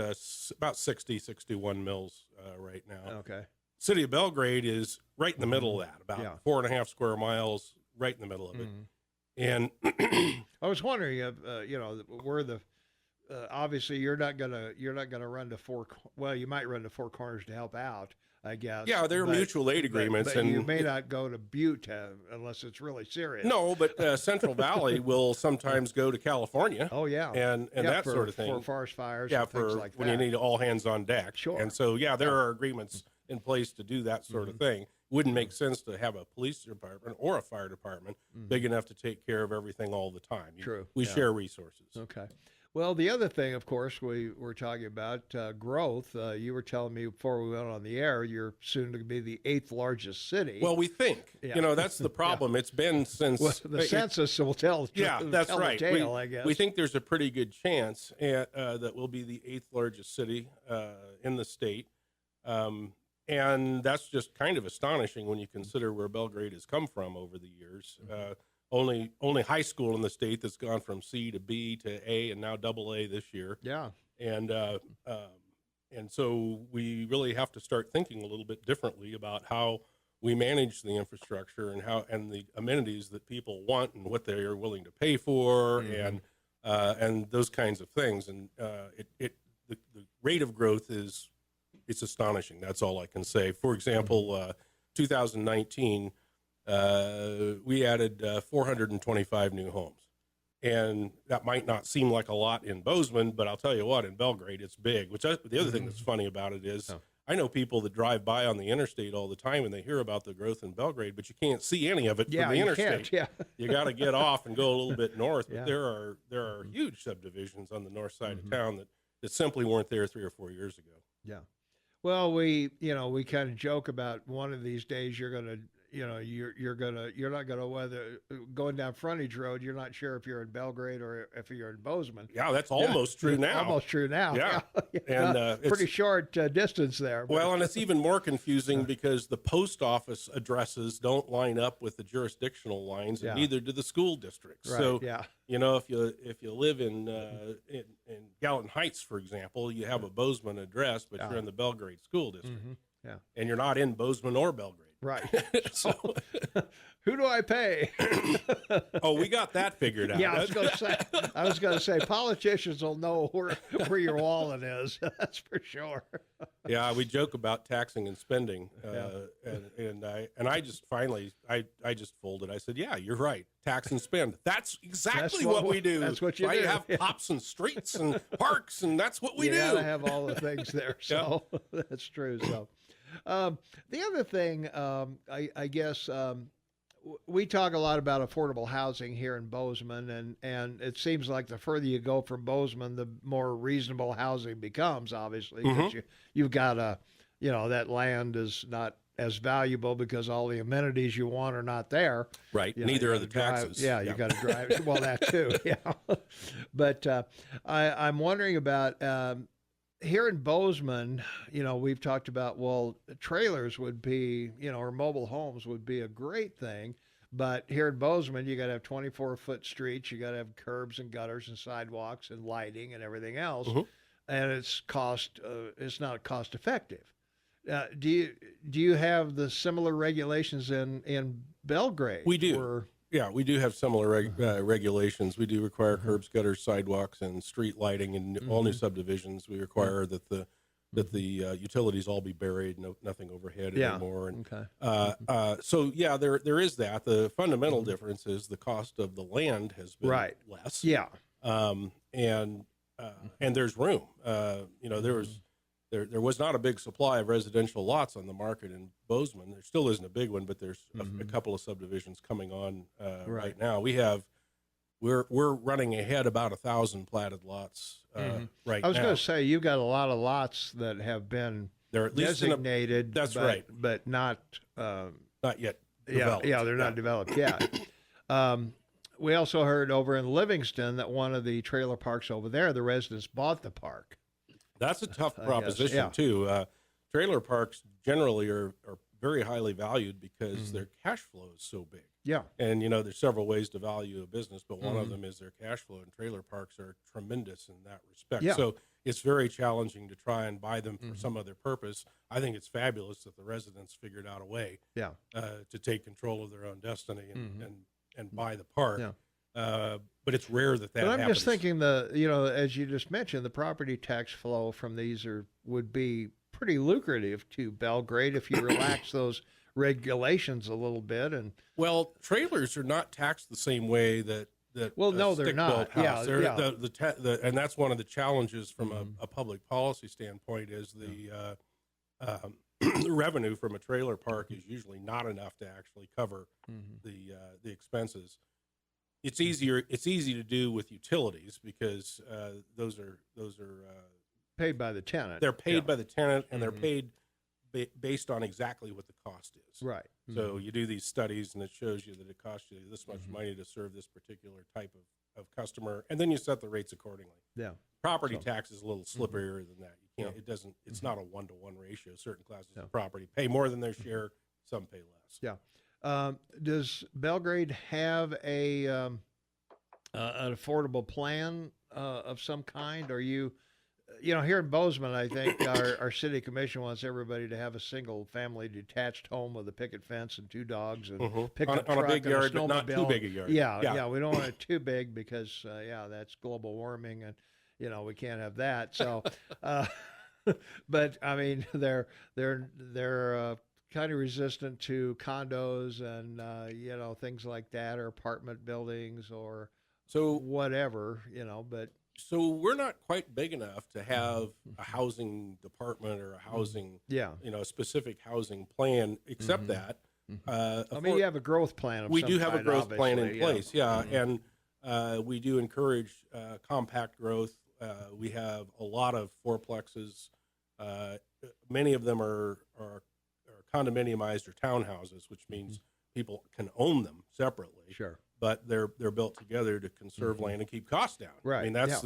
61 mills right now. Okay. City of Belgrade is right in the middle of that, about 4.5 square miles, right in the middle of it. And I was wondering if where the obviously you're not gonna run to well, you might run to Four Corners to help out, I guess. yeah, there are mutual aid agreements, but and you may not go to Butte unless it's really serious. no, but Central Valley will sometimes go to California. Oh yeah, and that sort of thing for forest fires. Yeah, and things for like when that. you need all hands on deck. Sure. And so there are agreements in place to do that sort of thing. Wouldn't make sense to have a police department or a fire department big enough to take care of everything all the time. True. We Yeah. share resources. Okay. Well, the other thing, of course, we were talking about growth. You were telling me before we went on the air, you're soon to be the 8th largest city. Well, we think. Yeah. That's the problem. It's been since the census will tell. that's tell right. The tale, I guess. We think there's a pretty good chance that we'll be the 8th largest city in the state. And that's just kind of astonishing when you consider where Belgrade has come from over the years. Only high school in the state that's gone from C to B to A and now AA this year. Yeah. And so we really have to start thinking a little bit differently about how we manage the infrastructure and the amenities that people want and what they are willing to pay for and those kinds of things. And the rate of growth it's astonishing. That's all I can say. For example, 2019. We added 425 new homes. And that might not seem like a lot in Bozeman, but I'll tell you what, in Belgrade, it's big. The other thing that's funny about it is I know people that drive by on the interstate all the time and they hear about the growth in Belgrade, but you can't see any of it from the interstate. Yeah. You got to get off and go a little bit north. Yeah. But there are huge subdivisions on the north side of town that simply weren't there 3 or 4 years ago. Yeah. Well, we kind of joke about one of these days you're going to you're not gonna whether going down Frontage Road, you're not sure if you're in Belgrade or if you're in Bozeman. Yeah, that's almost true now. Almost true now. Yeah. And it's pretty short distance there. Well, and it's even more confusing because the post office addresses don't line up with the jurisdictional lines, and neither do the school districts. Right, So, yeah. if you live in Gallatin Heights, for example, you have a Bozeman address, but you're in the Belgrade School District. Yeah. And you're not in Bozeman or Belgrade. Right. So, who do I pay? oh, we got that figured out. Yeah, I was going to say politicians will know where your wallet is. That's for sure. Yeah, we joke about taxing and spending, and I just finally I just folded. I said, yeah, you're right, tax and spend. That's exactly what we do. That's what you do. You have pops and streets and parks, and that's what we do. You gotta have all the things there. So that's true. So. The other thing, I guess, we talk a lot about affordable housing here in Bozeman, and it seems like the further you go from Bozeman, the more reasonable housing becomes, obviously, because you've got that land is not as valuable because all the amenities you want are not there. Right. Neither are the taxes. Yeah, you got to drive. Well, that too. Yeah. But I'm wondering about. Here in Bozeman, we've talked about, trailers would be, or mobile homes would be a great thing. But here in Bozeman, you got to have 24-foot streets. You got to have curbs and gutters and sidewalks and lighting and everything else. And it's not cost effective. Do you have the similar regulations in Belgrade? We do. Yeah, we do have similar regulations. We do require curbs, gutters, sidewalks, and street lighting in all new subdivisions. We require that the utilities all be buried, nothing overhead anymore. And, so there is that. The fundamental difference is the cost of the land has been less. Yeah. And there's room. There was not a big supply of residential lots on the market in Bozeman. There still isn't a big one, but there's a couple of subdivisions coming on right now. We're running ahead about 1,000 platted lots right now. I was going to say you've got a lot of lots that have been designated. That's right, but not yet developed. Yeah, they're not developed yet. We also heard over in Livingston that one of the trailer parks over there, the residents bought the park. That's a tough proposition, too. Trailer parks generally are very highly valued because their cash flow is so big. Yeah. And, there's several ways to value a business, but one of them is their cash flow, and trailer parks are tremendous in that respect. Yeah. So it's very challenging to try and buy them for some other purpose. I think it's fabulous that the residents figured out a way to take control of their own destiny and and buy the park. Yeah. But it's rare that But I'm happens. just thinking as you just mentioned, the property tax flow from these would be pretty lucrative to Belgrade if you relax those regulations a little bit. And well, trailers are not taxed the same way that well, a no, they're stick-built not. house. Yeah, They're, and that's one of the challenges from a public policy standpoint is the revenue from a trailer park is usually not enough to actually cover the expenses. It's easy to do with utilities because those are paid by the tenant. they're paid by the tenant, and they're paid based on exactly what the cost is. Right. So you do these studies, and it shows you that it costs you this much money to serve this particular type of customer, and then you set the rates accordingly. Yeah. Property tax is a little slipperier than that. You can't. It doesn't. It's not a 1-to-1 ratio. Certain classes of property pay more than their share. Some pay less. Yeah. Does Belgrade have an affordable plan of some kind? Are you here in Bozeman, I think our city commission wants everybody to have a single family detached home with a picket fence and 2 dogs and pickup on truck a big and yard, a but not too snowmobile. big a yard. Yeah. We don't want it too big because that's global warming and we can't have that. So, but I mean they're kind of resistant to condos and things like that, or apartment buildings or whatever, but. So we're not quite big enough to have a housing department or a housing, a specific housing plan, except that. You have a growth plan. We do have a growth plan in place, and we do encourage compact growth. We have a lot of fourplexes. Many of them are condominiumized or townhouses, which means people can own them separately. Sure. But they're built together to conserve land and keep costs down. Right. I mean, that's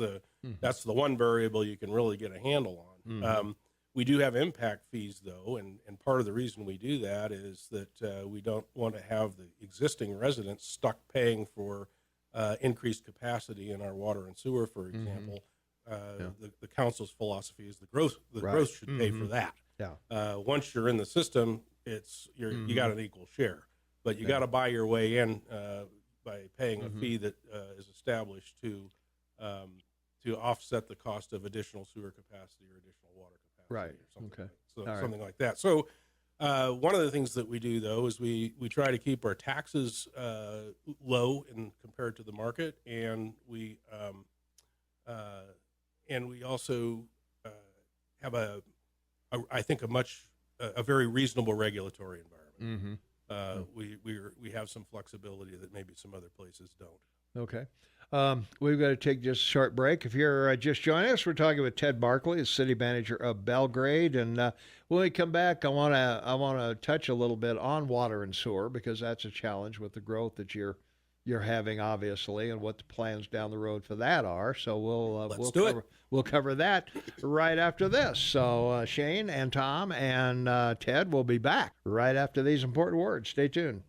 the one variable you can really get a handle on. We do have impact fees, though, and part of the reason we do that is that we don't want to have the existing residents stuck paying for increased capacity in our water and sewer, for example. The council's philosophy is the growth should pay for that. Yeah. Once you're in the system, you got an equal share, but you got to buy your way in by paying a fee that is established to offset the cost of additional sewer capacity or additional water capacity, right? Or something like that. So one of the things that we do, though, is we try to keep our taxes low compared to the market, and we also have I think a very reasonable regulatory environment. We have some flexibility that maybe some other places don't. Okay. We've got to take just a short break. If you're just joining us, we're talking with Ted Barkley, the city manager of Belgrade. And when we come back, I want to touch a little bit on water and sewer, because that's a challenge with the growth that you're having, obviously, and what the plans down the road for that are. So we'll cover that right after this. So Shane and Tom and Ted will be back right after these important words. Stay tuned.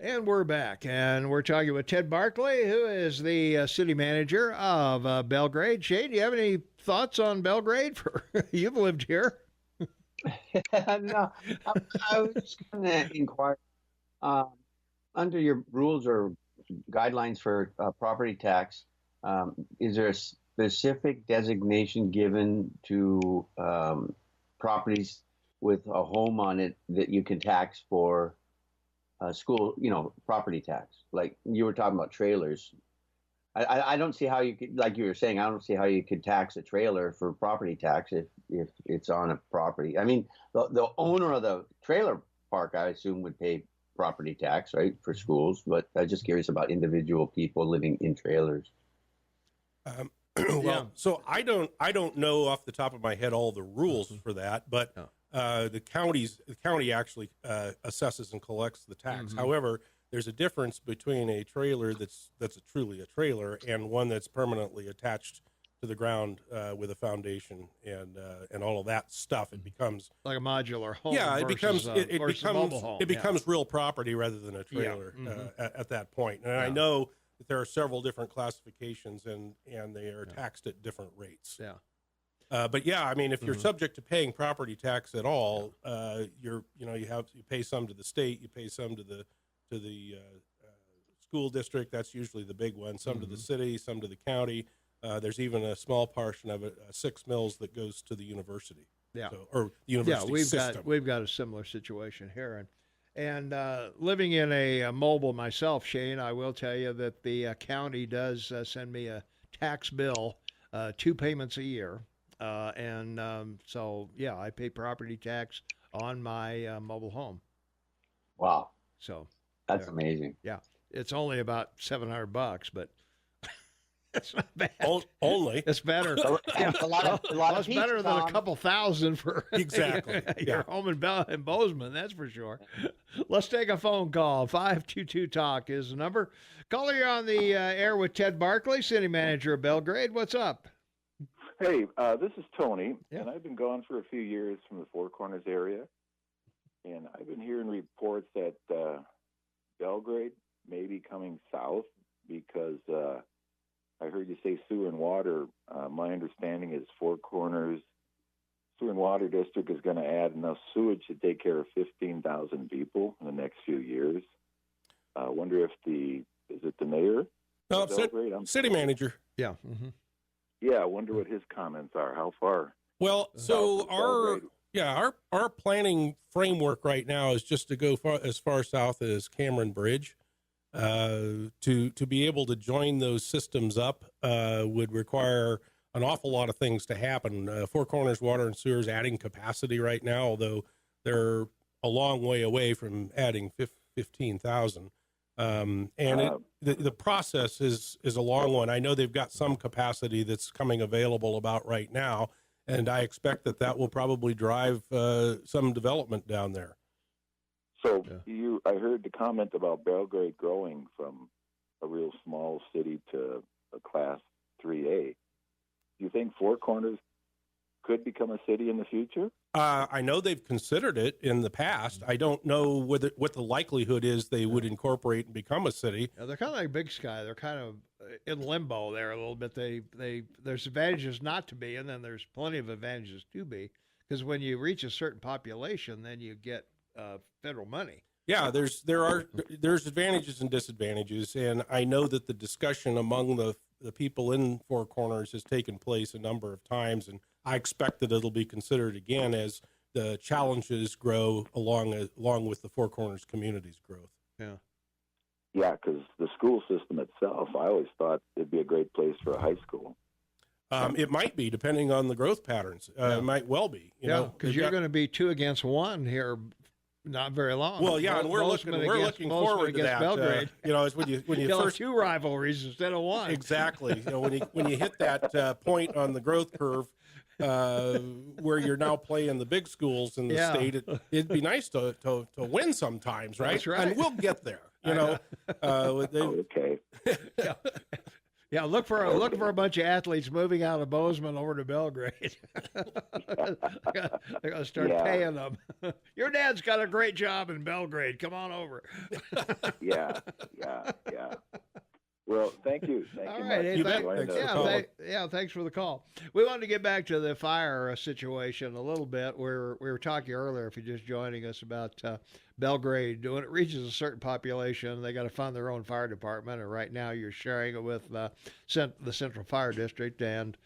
And we're back, and we're talking with Ted Barkley, who is the city manager of Belgrade. Shane, do you have any thoughts on Belgrade? You've lived here. No, I was just going to inquire. Under your rules or guidelines for property tax, is there a specific designation given to properties with a home on it that you can tax for school, property tax? Like you were talking about trailers. I don't see how you could, like you were saying, I don't see how you could tax a trailer for property tax if it's on a property. I mean, the owner of the trailer park, I assume, would pay property tax, right, for schools, but I'm just curious about individual people living in trailers. So I don't know off the top of my head all the rules for that, but the county actually assesses and collects the tax. However, there's a difference between a trailer that's truly a trailer and one that's permanently attached to the ground with a foundation and all of that stuff. It becomes like a modular home. Yeah, it becomes mobile home. It becomes real property rather than a trailer at that point. And I know that there are several different classifications and they are taxed at different rates. Yeah. But I mean, if you're subject to paying property tax at all, you pay some to the state, you pay some to the School District. That's usually the big one. Some to the city, some to the county. There's even a small portion of it, 6 mills, that goes to the university. Yeah. So, or the university system. We've got a similar situation here, and living in a mobile myself, Shane, I will tell you that the county does send me a tax bill, 2 payments a year, so yeah, I pay property tax on my mobile home. Wow, So that's amazing. yeah, it's only about $700, but it's not bad. Only. It's better. That's a lot of It's better than a couple thousand for Exactly. your home in Bozeman, that's for sure. Let's take a phone call. 522-TALK is the number. Caller, you're on the air with Ted Barkley, City Manager of Belgrade. What's up? Hey, this is Tony, Yeah. and I've been gone for a few years from the Four Corners area, and I've been hearing reports that Belgrade may be coming south because I heard you say sewer and water. My understanding is Four Corners Sewer and Water District is going to add enough sewage to take care of 15,000 people in the next few years. I wonder if is it the mayor? No, of Belgrade? city manager. Yeah. Mm-hmm. Yeah, I wonder what his comments are. How far? Well, so south of Belgrade? our planning framework right now is just to go as far south as Cameron Bridge. To be able to join those systems up would require an awful lot of things to happen. Four Corners Water and Sewer is adding capacity right now, although they're a long way away from adding 15,000. The process is a long one. I know they've got some capacity that's coming available about right now, and I expect that will probably drive some development down there. So I heard the comment about Belgrade growing from a real small city to a Class 3A. Do you think Four Corners could become a city in the future? I know they've considered it in the past. I don't know what the likelihood is they would incorporate and become a city. Yeah, they're kind of like Big Sky. They're kind of in limbo there a little bit. There's advantages not to be, and then there's plenty of advantages to be. Because when you reach a certain population, then you get federal money. Yeah, there's advantages and disadvantages, and I know that the discussion among the people in Four Corners has taken place a number of times, and I expect that it'll be considered again as the challenges grow along with the Four Corners community's growth. Yeah. Yeah, because the school system itself, I always thought it'd be a great place for a high school. It might be, depending on the growth patterns. It might well be. Because you're going to be 2 against 1 here. Not very long. Well, yeah, and we're looking forward to that. Belgrade. Is when you first 2 rivalries instead of 1. Exactly. When you hit that point on the growth curve, where you're now playing the big schools in the state, it'd be nice to win sometimes, right? That's right. And we'll get there. Okay. Yeah, look for a bunch of athletes moving out of Bozeman over to Belgrade. They're gonna start paying them. Your dad's got a great job in Belgrade. Come on over. Yeah. Well, thank you. All right. Hey, thanks for the call. We wanted to get back to the fire situation a little bit. We were talking earlier, if you're just joining us, about Belgrade. When it reaches a certain population, they got to fund their own fire department. And right now you're sharing it with the Central Fire District and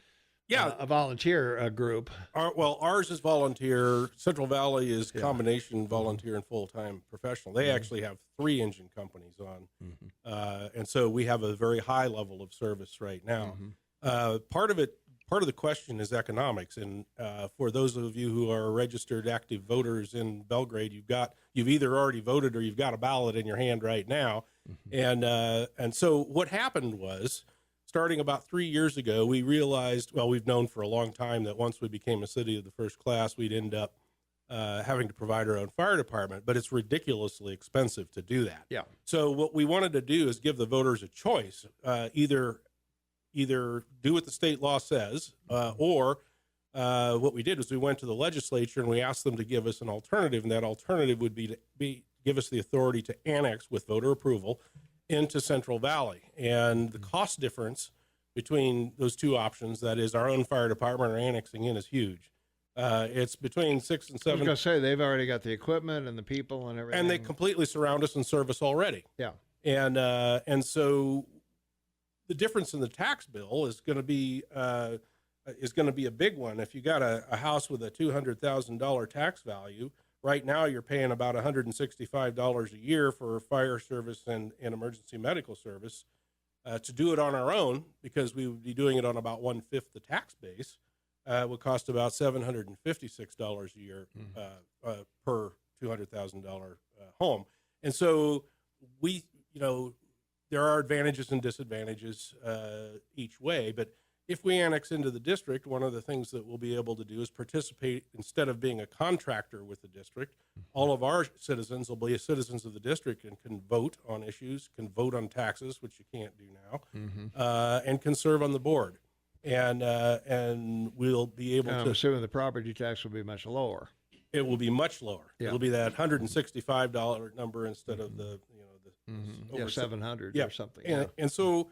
a volunteer group. Ours is volunteer. Central Valley is combination volunteer and full-time professional. They actually have 3 engine companies on. And so we have a very high level of service right now. Part of the question is economics. And for those of you who are registered active voters in Belgrade, you've either already voted or you've got a ballot in your hand right now. And so what happened was, starting about 3 years ago, we realized, we've known for a long time that once we became a city of the first class, we'd end up having to provide our own fire department, but it's ridiculously expensive to do that. Yeah. So what we wanted to do is give the voters a choice, either do what the state law says, or what we did was we went to the legislature and we asked them to give us an alternative, and that alternative would be give us the authority to annex with voter approval into Central Valley. And the cost difference between those 2 options, that is our own fire department or annexing in, is huge. It's between 6 and 7. I was going to say, they've already got the equipment and the people and everything. And they completely surround us and serve us already. Yeah. And so the difference in the tax bill is going to be a big one. If you got a house with a $200,000 tax value, right now you're paying about $165 a year for fire service and emergency medical service. To do it on our own, because we would be doing it on about 1/5 the tax base, would cost about $756 a year per $200,000 home. And so there are advantages and disadvantages each way, but if we annex into the district, one of the things that we'll be able to do is participate instead of being a contractor with the district. All of our citizens will be citizens of the district and can vote on issues, can vote on taxes, which you can't do now, and can serve on the board. And we'll be able to. I'm assuming the property tax will be much lower. It will be much lower. Yeah. It'll be that $165 number instead of the over 700 yeah. or something. And so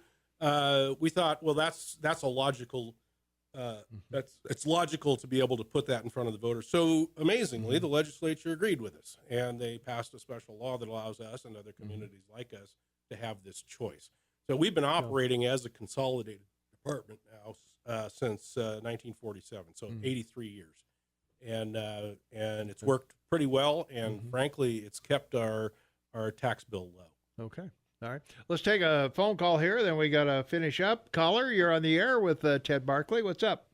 we thought, well, that's a logical. It's logical to be able to put that in front of the voters. So amazingly, the legislature agreed with us, and they passed a special law that allows us and other communities like us to have this choice. So we've been operating as a consolidated department now since 1947, so 83 years, and it's worked pretty well. And frankly, it's kept our tax bill low. Okay. All right. Let's take a phone call here, then we got to finish up. Caller, you're on the air with Ted Barkley. What's up?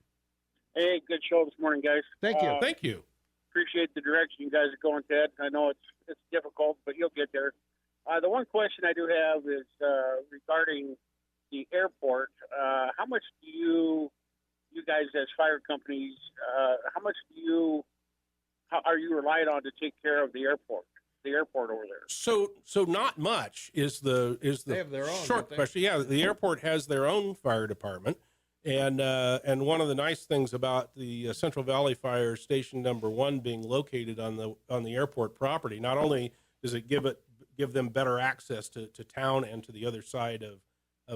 Hey, good show this morning, guys. Thank you. Thank you. Appreciate the direction you guys are going, Ted. I know it's difficult, but you'll get there. The one question I do have is regarding the airport. How much do you guys as fire companies, how much are you relied on to take care of the airport over there? So not much is the They have their own, short don't they? question. Yeah, the airport has their own fire department, and one of the nice things about the Central Valley Fire Station number 1 being located on the airport property, not only does it give them better access to town and to the other side of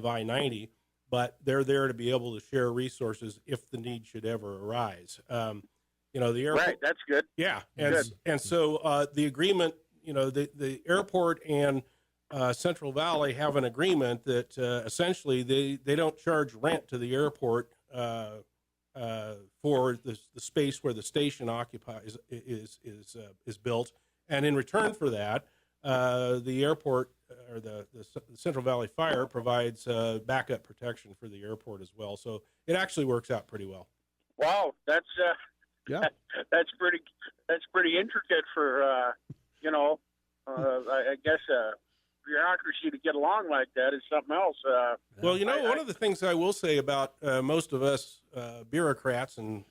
I-90, but they're there to be able to share resources if the need should ever arise. The airport, Right, that's good. yeah, and so the agreement. The airport and Central Valley have an agreement that essentially they don't charge rent to the airport for the space where the station occupies is built, and in return for that, the airport or the Central Valley Fire provides backup protection for the airport as well. So it actually works out pretty well. Wow, that's Yeah. that's pretty intricate for I guess bureaucracy to get along like that is something else. Well, one of the things I will say about most of us bureaucrats and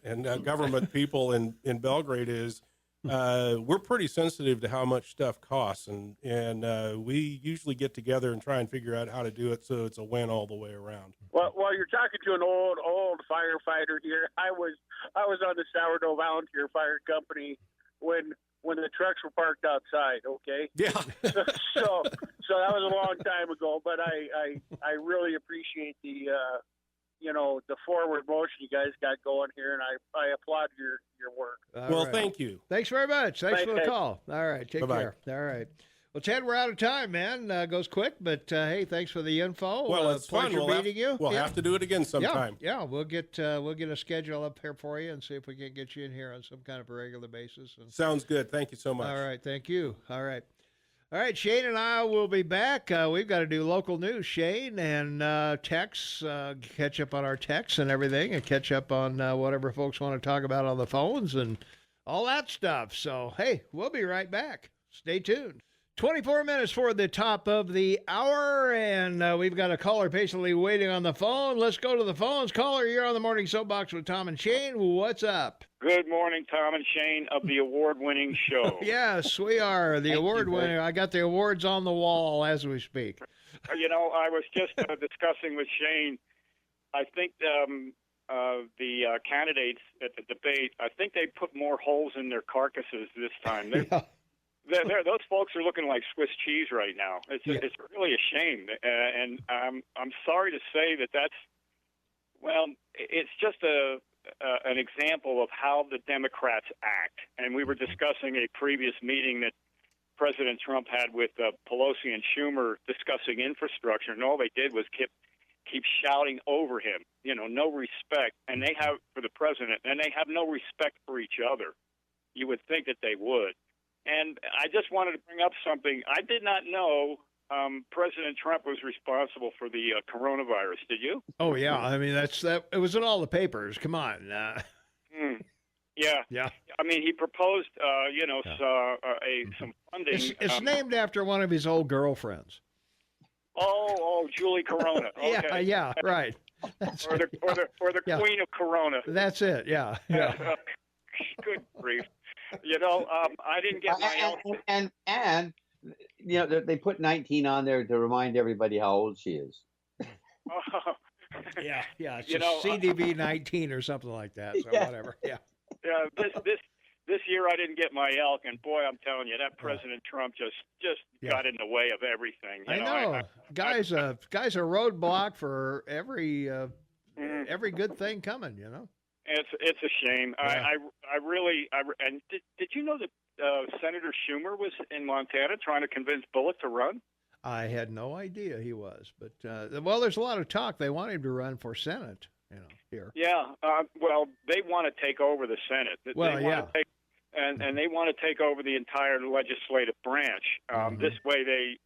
government people in Belgrade is we're pretty sensitive to how much stuff costs, and we usually get together and try and figure out how to do it so it's a win all the way around. Well, you're talking to an old firefighter here. I was on the Sourdough Volunteer Fire Company when the trucks were parked outside. Okay. Yeah. so that was a long time ago, but I really appreciate the forward motion you guys got going here, and I applaud your work. All right. Thank you. Thanks very much. Thanks for the Thanks. call. All right. Take Bye-bye. care. All right. Well, Ted, we're out of time, man. Goes quick, but hey, thanks for the info. Well, it's fun. Pleasure meeting you. We'll have to do it again sometime. Yeah. We'll get a schedule up here for you and see if we can get you in here on some kind of a regular basis. And, Sounds good. Thank you so much. all right. Thank you. All right. All right, Shane and I will be back. We've got to do local news, Shane, and texts, catch up on our texts and everything, and catch up on whatever folks want to talk about on the phones and all that stuff. So, hey, we'll be right back. Stay tuned. 24 minutes for the top of the hour, and we've got a caller patiently waiting on the phone. Let's go to the phones. Caller, you're on the Morning Soapbox with Tom and Shane. What's up? Good morning, Tom and Shane of the award-winning show. Yes, we are. The award winner. I got the awards on the wall as we speak. I was just discussing with Shane. I think the candidates at the debate, I think they put more holes in their carcasses this time. Those folks are looking like Swiss cheese right now. It's really a shame, and I'm sorry to say that's it's just an example of how the Democrats act. And we were discussing a previous meeting that President Trump had with Pelosi and Schumer discussing infrastructure, and all they did was keep shouting over him. No respect, and they have for the president, and they have no respect for each other. You would think that they would. And I just wanted to bring up something. I did not know President Trump was responsible for the coronavirus. Did you? Oh yeah, I mean that. It was in all the papers. Come on. Yeah. Yeah. I mean, he proposed, some funding. It's named after one of his old girlfriends. Oh, Julie Corona. Okay. Yeah, right. Or the Queen of Corona. That's it. Yeah. Good grief. I didn't get my and they put 19 on there to remind everybody how old she is. Yeah. It's just CDB 19 or something like that. So whatever. Yeah. Yeah. This year I didn't get my elk, and boy, I'm telling you, that President Trump just got in the way of everything. I know. Guy's a roadblock for every good thing coming. It's a shame. Yeah. And did you know that Senator Schumer was in Montana trying to convince Bullock to run? I had no idea he was, but there's a lot of talk. They want him to run for Senate, here. Yeah. Well, they want to take over the Senate. They want to and they want to take over the entire legislative branch. This way, they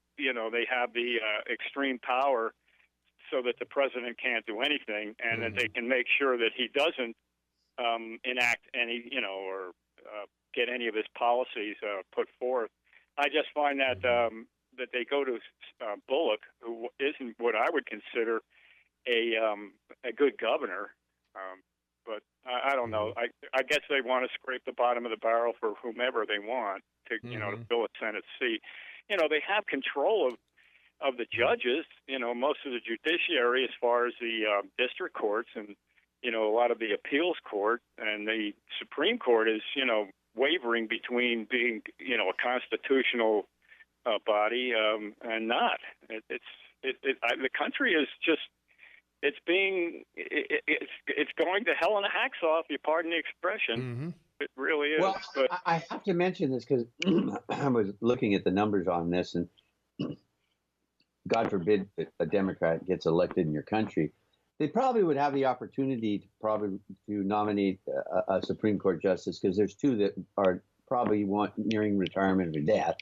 have the extreme power, so that the president can't do anything, and that they can make sure that he doesn't enact any, or get any of his policies put forth. I just find that that they go to Bullock, who isn't what I would consider a good governor. But I don't know. I guess they want to scrape the bottom of the barrel for whomever they want to, to fill a Senate seat. They have control of the judges, most of the judiciary as far as the district courts and, a lot of the appeals court, and the Supreme Court is, wavering between being, a constitutional body and not. The country is just, it's going to hell in a hacksaw, if you pardon the expression. It really is. Well, but I have to mention this because I was looking at the numbers on this, and God forbid that a Democrat gets elected in your country, they probably would have the opportunity to nominate a Supreme Court justice, because there's two that are probably nearing retirement or death.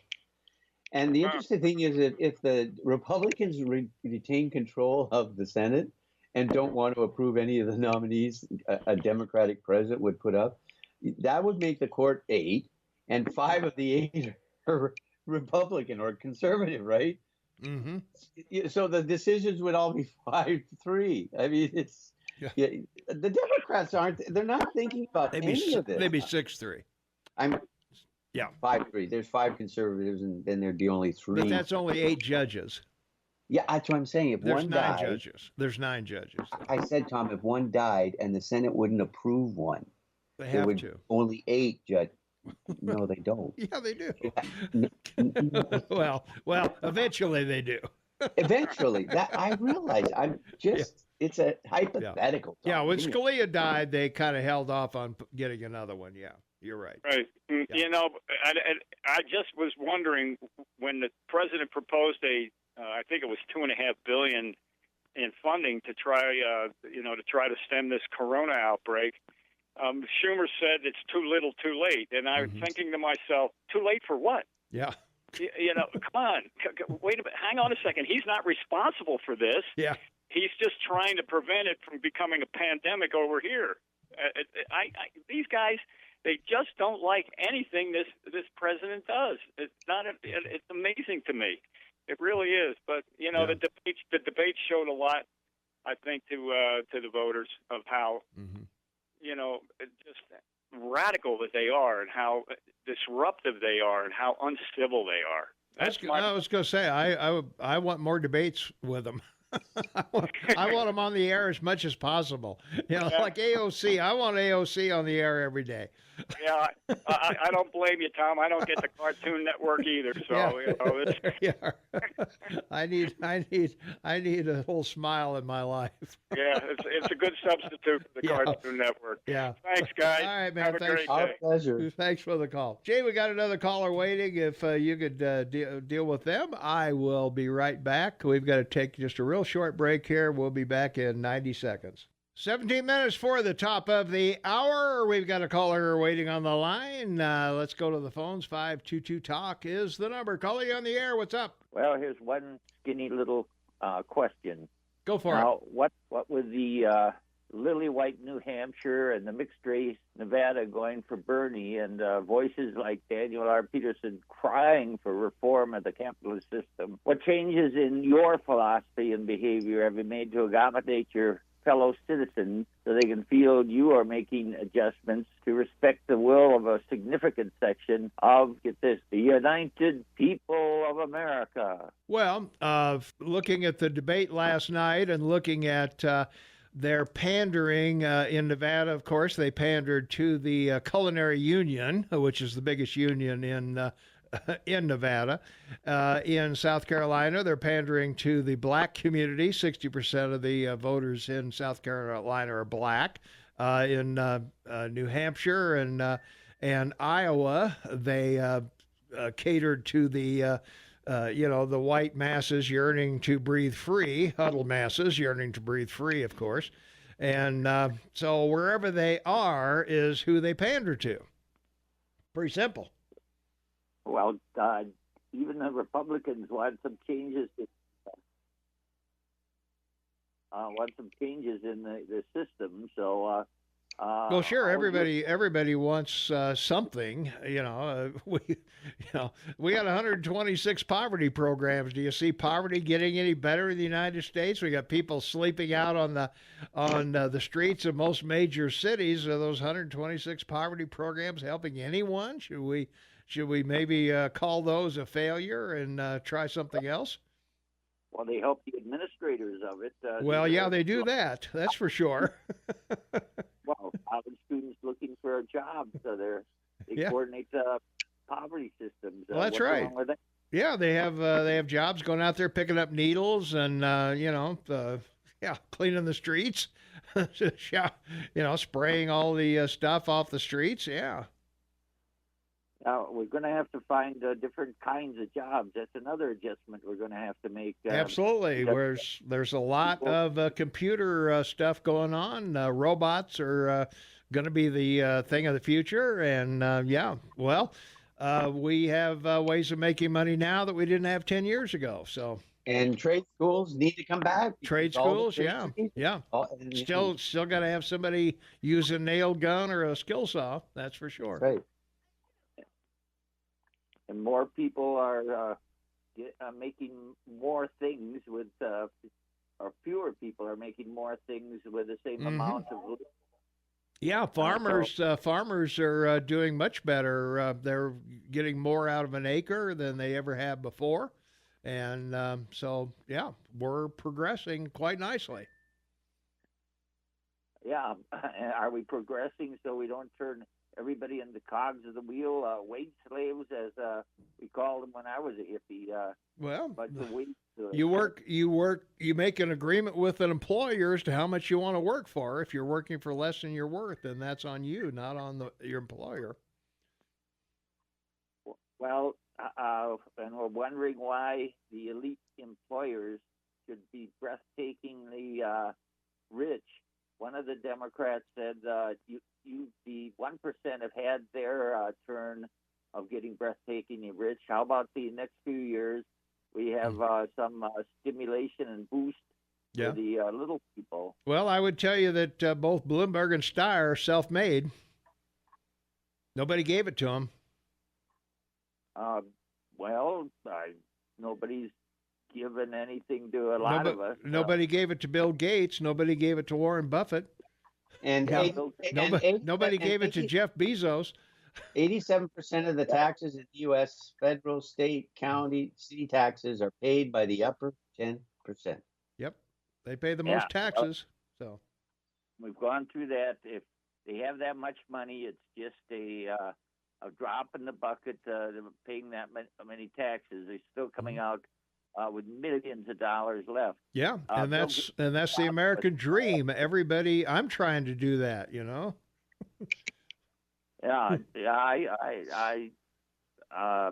And the interesting thing is that if the Republicans retain control of the Senate and don't want to approve any of the nominees a Democratic president would put up, that would make the court 8, and 5 of the 8 are Republican or conservative, right? So the decisions would all be 5-3. I mean, the Democrats they're not thinking about any of this. Maybe 6-3. 5-3. There's 5 conservatives, and then there'd be only 3. But that's only 8 judges. Yeah, that's what I'm saying. If There's one 9 died, judges. There's 9 judges. I said, Tom, if one died and the Senate wouldn't approve one, They have to. Only 8 judges. No, they don't. Yeah, they do. Well, eventually they do. Eventually, that I realize. I'm just. It's a hypothetical. Yeah, when Scalia died, they kind of held off on getting another one. Yeah, you're right. Right. Yeah. I just was wondering when the president proposed I think it was $2.5 billion in funding to try to stem this corona outbreak. Schumer said it's too little, too late, and I'm thinking to myself, too late for what? Yeah. Come on, wait a minute, hang on a second. He's not responsible for this. Yeah. He's just trying to prevent it from becoming a pandemic over here. These guys, they just don't like anything this president does. It's amazing to me. It really is. But the debate showed a lot, I think, to the voters of how just radical that they are, and how disruptive they are, and how uncivil they are. I was going to say I want more debates with them. I want them on the air as much as possible. You know, Yeah. like AOC. I want AOC on the air every day. Yeah, I don't blame you, Tom. I don't get the Cartoon Network either, so you know, it's, There you are. I need a whole smile in my life. yeah, it's a good substitute for the Yeah. Cartoon Network. Yeah. Thanks, guys. All right, man. Have a Thanks. great Our day. pleasure. Thanks for the call. Jay, we got another caller waiting. If you could deal with them, I will be right back. We've got to take just a real short break here. We'll be back in 90 seconds. 17 minutes for the top of the hour. We've got a caller waiting on the line. Let's go to the phones. 522-TALK is the number. Caller, you on the air. What's up? Well, here's one skinny little question. Go for Now, what with the lily white New Hampshire and the mixed race Nevada going for Bernie, and voices like Daniel R. Peterson crying for reform of the capitalist system, what changes in your philosophy and behavior have you made to accommodate your fellow citizens so they can feel you are making adjustments to respect the will of a significant section of, get this, the United People of America? Well, looking at the debate last night and looking at their pandering in Nevada, of course, they pandered to the Culinary Union, which is the biggest union in Nevada. In South Carolina, they're pandering to the black community. 60% of the voters in South Carolina are black. In New Hampshire and Iowa, they catered to the the white masses yearning to breathe free, huddle masses yearning to breathe free, of course. And so wherever they are is who they pander to. Pretty simple. Well, even the Republicans want some changes. In the system. So, Well, sure. Everybody wants something. We got 126 poverty programs. Do you see poverty getting any better in the United States? We got people sleeping out on the streets of most major cities. Are those 126 poverty programs helping anyone? Should we maybe call those a failure and try something else? Well, they help the administrators of it. Well, yeah, they do that. That's for sure. Well, college students looking for a job, so they Yeah. coordinate poverty systems. Well, that's what's right. wrong with that? Yeah, they have jobs going out there picking up needles and cleaning the streets, spraying all the stuff off the streets. Yeah. Now, we're going to have to find different kinds of jobs. That's another adjustment we're going to have to make. Absolutely. There's a lot of computer stuff going on. Robots are going to be the thing of the future. And, we have ways of making money now that we didn't have 10 years ago. So. And trade schools need to come back. Trade schools, yeah. Still got to have somebody use a nail gun or a skill saw. That's for sure. Right. And more people are making more things with, or fewer people are making more things with the same amount of. Yeah, farmers are doing much better. They're getting more out of an acre than they ever have before, and we're progressing quite nicely. Yeah, are we progressing so we don't turn everybody in the cogs of the wheel, wage slaves, as we called them when I was a hippie? You make an agreement with an employer as to how much you want to work for. If you're working for less than you're worth, then that's on you, not on your employer. Well, and we're wondering why the elite employers should be breathtakingly rich. One of the Democrats said the 1% have had their turn of getting breathtakingly rich. How about the next few years? We have some stimulation and boost for the little people. Well, I would tell you that both Bloomberg and Steyer are self-made. Nobody gave it to them. Nobody's given anything to a lot of us. Nobody gave it to Bill Gates. Nobody gave it to Warren Buffett. Nobody gave it to Jeff Bezos. 87% of the taxes in the U.S., federal, state, county, city taxes are paid by the upper 10%. Yep. They pay the most taxes. So we've gone through that. If they have that much money, it's just a drop in the bucket. Paying that many taxes, they're still coming out with millions of dollars left. Yeah, and that's the American dream. Everybody, I'm trying to do that. Yeah.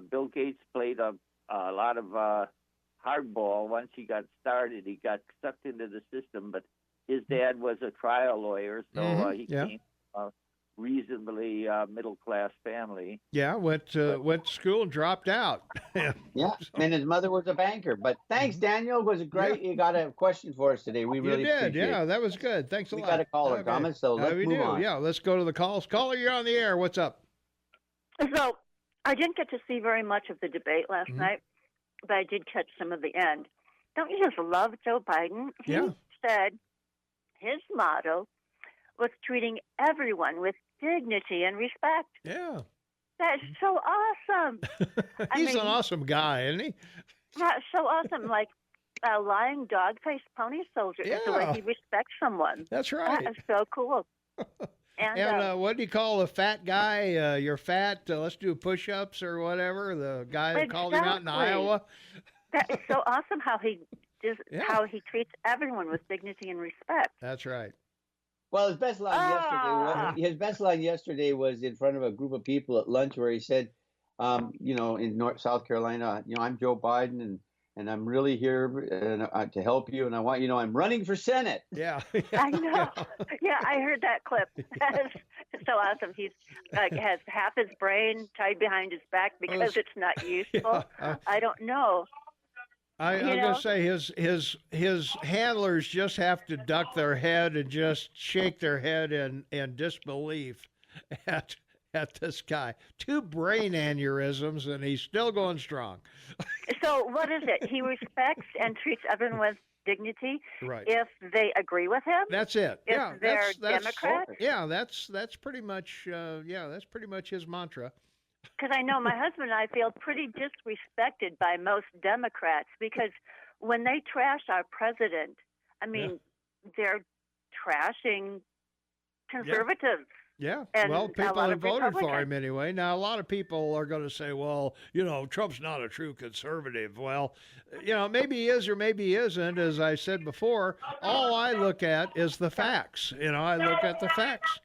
Bill Gates played a lot of hardball once he got started. He got sucked into the system, but his dad was a trial lawyer, so he came from a reasonably middle-class family. Yeah, went to school and dropped out. Yeah, and his mother was a banker. But thanks, Daniel. It was great. You got a question for us today. We really appreciate it. That was good. Thanks a lot. We got a caller comment, so let's move on. Yeah, let's go to the calls. Caller, you're on the air. What's up? So I didn't get to see very much of the debate last night, but I did catch some of the end. Don't you just love Joe Biden? He said his motto was treating everyone with dignity and respect. Yeah. That's so awesome. He's an awesome guy, isn't he? That's so awesome. Like a lying dog-faced pony soldier is the way he respects someone. That's right. That is so cool. And what do you call a fat guy? You're fat. Let's do push-ups or whatever. The guy that called him out in Iowa. That is so awesome how he how he treats everyone with dignity and respect. That's right. Well, his best line yesterday was in front of a group of people at lunch, where he said, in South Carolina, I'm Joe Biden, and I'm really here to help you, and I want I'm running for Senate. Yeah. I know. Yeah, I heard that clip. It's so awesome. He's has half his brain tied behind his back because it's not useful. I don't know. I'm going to say his handlers just have to duck their head and just shake their head in disbelief at this guy. 2 brain aneurysms, and he's still going strong. So what is it? He respects and treats everyone with dignity. Right. If they agree with him. That's it. If they're Democrats. Yeah, that's pretty much that's pretty much his mantra. Because I know my husband and I feel pretty disrespected by most Democrats, because when they trash our president, I mean, they're trashing conservatives. Yeah. And well, people have voted for him Republicans. anyway. Now, a lot of people are going to say, well, Trump's not a true conservative. Well, maybe he is or maybe he isn't. As I said before, all I look at is the facts. I look at the facts.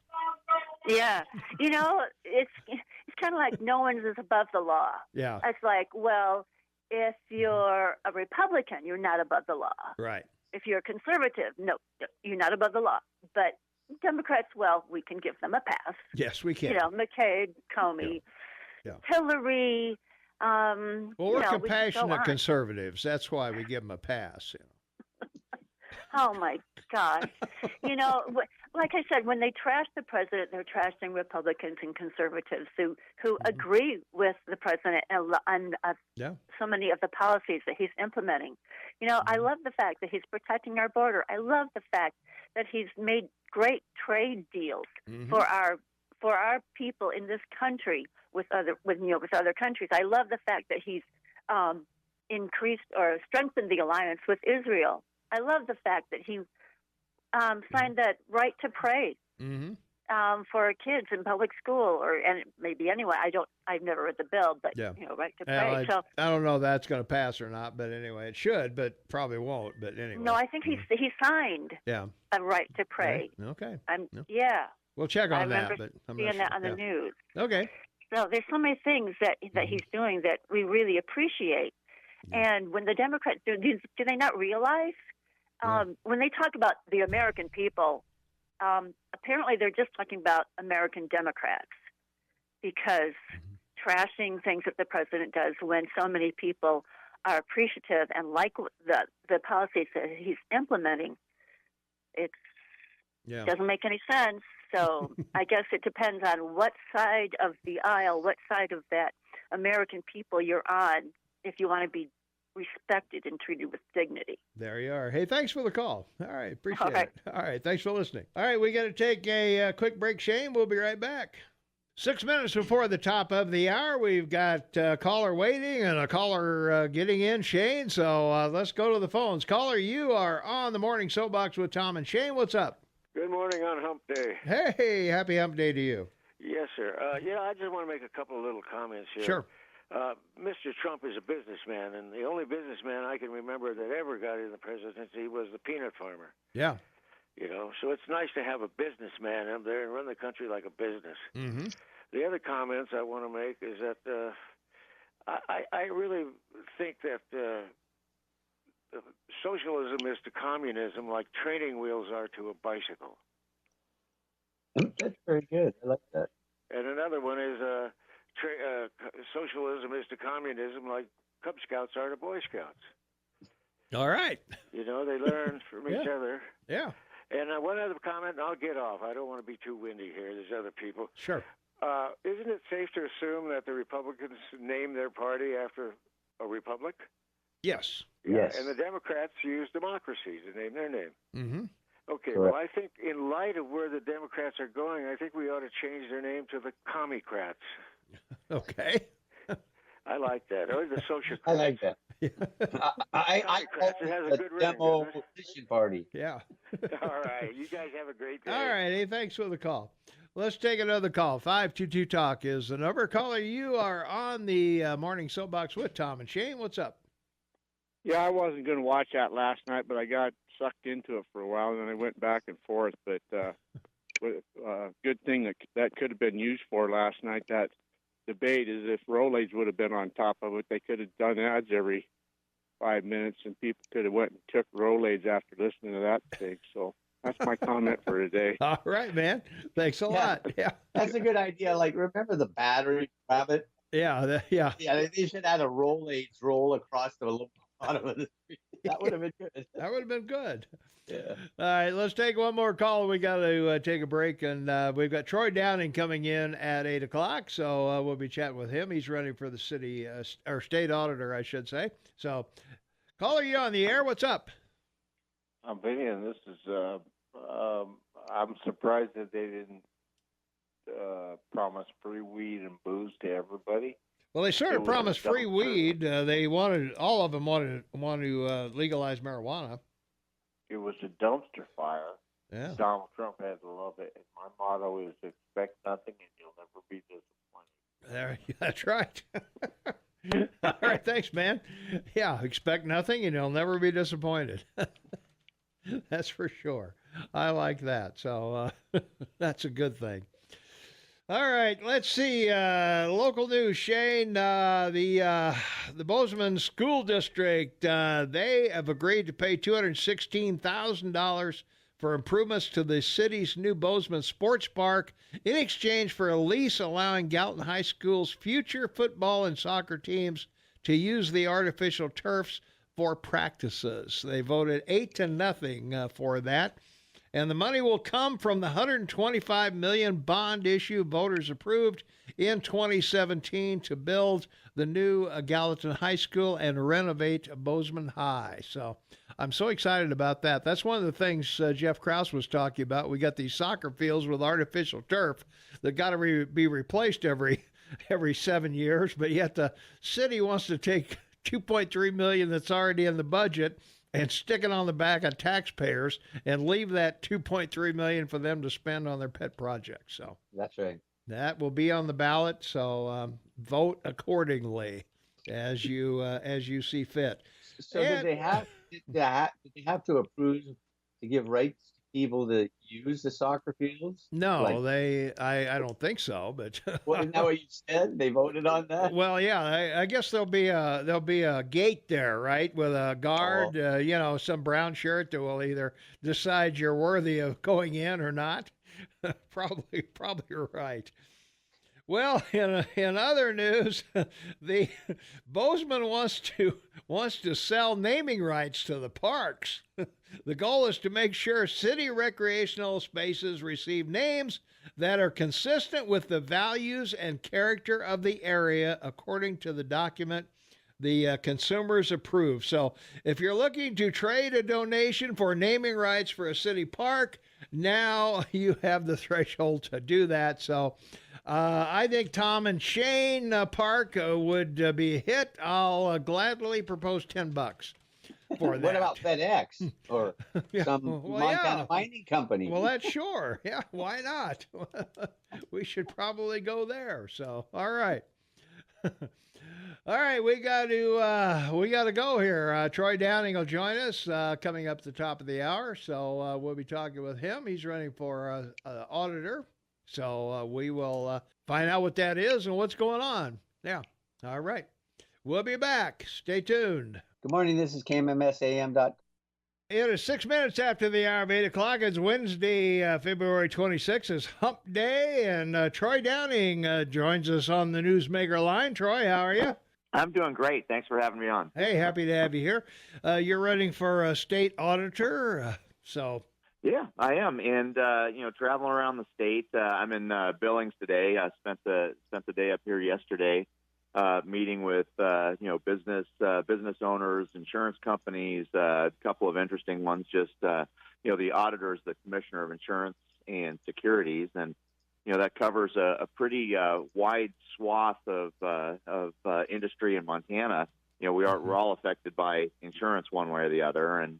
Yeah. It's kind of like no one is above the law. Yeah. It's like, well, if you're a Republican, you're not above the law. Right. If you're a conservative, no, you're not above the law. But Democrats, well, we can give them a pass. Yes, we can. McCabe, Comey, Hillary. Well, we're compassionate conservatives. That's why we give them a pass. Oh, my gosh. Like I said, when they trash the president, they're trashing Republicans and conservatives who agree with the president on so many of the policies that he's implementing. I love the fact that he's protecting our border. I love the fact that he's made great trade deals for our people in this country with other countries. I love the fact that he's increased or strengthened the alliance with Israel. I love the fact that he signed that right to pray for kids in public school, and maybe anyway. I've never read the bill, but right to pray. I don't know if that's going to pass or not, but anyway, it should, but probably won't. But anyway, no, I think he signed a right to pray. Right. Okay. We'll check on that. But I'm seeing that on the news. Okay. So there's so many things that he's doing that we really appreciate. And when the Democrats do they not realize? When they talk about the American people, apparently they're just talking about American Democrats, because trashing things that the president does when so many people are appreciative and like the policies that he's implementing, it doesn't make any sense. So I guess it depends on what side of the aisle, what side of that American people you're on, if you want to be respected and treated with dignity. There you are. Hey, thanks for the call. All right. Appreciate it. All right. Thanks for listening. All right. We got to take a quick break, Shane. We'll be right back. 6 minutes before the top of the hour, we've got a caller waiting and a caller getting in, Shane. So let's go to the phones. Caller, you are on the Morning Soapbox with Tom and Shane. What's up? Good morning on Hump Day. Hey, happy Hump Day to you. Yes, sir. I just want to make a couple of little comments here. Sure. Mr. Trump is a businessman, and the only businessman I can remember that ever got in the presidency was the peanut farmer. Yeah. So it's nice to have a businessman up there and run the country like a business. Mm-hmm. The other comments I want to make is that I really think that socialism is to communism like training wheels are to a bicycle. That's very good. I like that. And another one is socialism is to communism like Cub Scouts are to Boy Scouts. All right. They learn from each other. Yeah. And one other comment, and I'll get off. I don't want to be too windy here. There's other people. Sure. Isn't it safe to assume that the Republicans name their party after a republic? Yes. Yes. And the Democrats use democracy to name their name. Mm-hmm. Okay, Correct. well, I think in light of where the Democrats are going, I think we ought to change their name to the Commie-crats. Okay. I like that. Or the Social. I like that. I call It has a it good the ring, demolition party. Yeah. All right. You guys have a great day. All right. Hey, thanks for the call. Let's take another call. 522-TALK is the number. Caller, you are on the Morning Soapbox with Tom and Shane. What's up? Yeah, I wasn't going to watch that last night, but I got sucked into it for a while, and then I went back and forth. But good thing that could have been used for last night, that debate, is if Rolaids would have been on top of it, they could have done ads every 5 minutes, and people could have went and took Rolaids after listening to that thing. So that's my comment for today. All right, man. Thanks a lot. Yeah. That's a good idea. Like, remember the battery rabbit? Yeah. Yeah. Yeah, they should add a Rolaids roll across the bottom of the street. That would have been good. That would have been good. Yeah. All right, let's take one more call. We got to take a break, and we've got Troy Downing coming in at 8 o'clock, so we'll be chatting with him. He's running for the city, or state auditor, I should say. So, caller, you on the air? What's up? I'm Vinny, this is, I'm surprised that they didn't promise free weed and booze to everybody. Well, they sort of promised free weed. All of them want to legalize marijuana. It was a dumpster fire. Yeah. Donald Trump had to love it. And my motto is expect nothing and you'll never be disappointed. That's right. All right, thanks, man. Yeah, expect nothing and you'll never be disappointed. That's for sure. I like that. So that's a good thing. All right, let's see. Local news, Shane. The Bozeman School District, they have agreed to pay $216,000 for improvements to the city's new Bozeman Sports Park in exchange for a lease allowing Gallatin High School's future football and soccer teams to use the artificial turfs for practices. They voted 8-0 for that. And the money will come from the $125 million bond issue voters approved in 2017 to build the new Gallatin High School and renovate Bozeman High. So I'm so excited about that. That's one of the things Jeff Krause was talking about. We got these soccer fields with artificial turf that got to be replaced every 7 years, but yet the city wants to take $2.3 million that's already in the budget and stick it on the back of taxpayers and leave that $2.3 million for them to spend on their pet projects. So that's right. That will be on the ballot. So vote accordingly as you see fit. So did they have to approve to give rights to people to use the soccer fields? No, I don't think so. But isn't that what you said? They voted on that. Well, yeah, I guess there'll be a gate there, right, with a guard, some brown shirt that will either decide you're worthy of going in or not. Probably right. Well, in other news, the Bozeman wants to sell naming rights to the parks. The goal is to make sure city recreational spaces receive names that are consistent with the values and character of the area, according to the document the consumers approve. So if you're looking to trade a donation for naming rights for a city park, now you have the threshold to do that. So I think Tom and Shane Park would be a hit. I'll gladly propose $10 for that. What about FedEx or Yeah, some well, Montana yeah. mining company? Well, that's sure. Yeah, why not? We should probably go there. So, all right. All right, we got to go here. Troy Downing will join us coming up at the top of the hour. So we'll be talking with him. He's running for auditor. So we will find out what that is and what's going on. Yeah. All right. We'll be back. Stay tuned. Good morning. This is KMMS AM. It is 6 minutes after the hour of 8 o'clock. It's Wednesday, February 26th. It's Hump Day, and Troy Downing joins us on the Newsmaker line. Troy, how are you? I'm doing great. Thanks for having me on. Hey, happy to have you here. You're running for a state auditor, so... Yeah, I am, and traveling around the state. I'm in Billings today. I spent the day up here yesterday, meeting with business owners, insurance companies, a couple of interesting ones. Just the auditors, the commissioner of insurance and securities, and that covers a pretty wide swath of industry in Montana. We're all affected by insurance one way or the other, and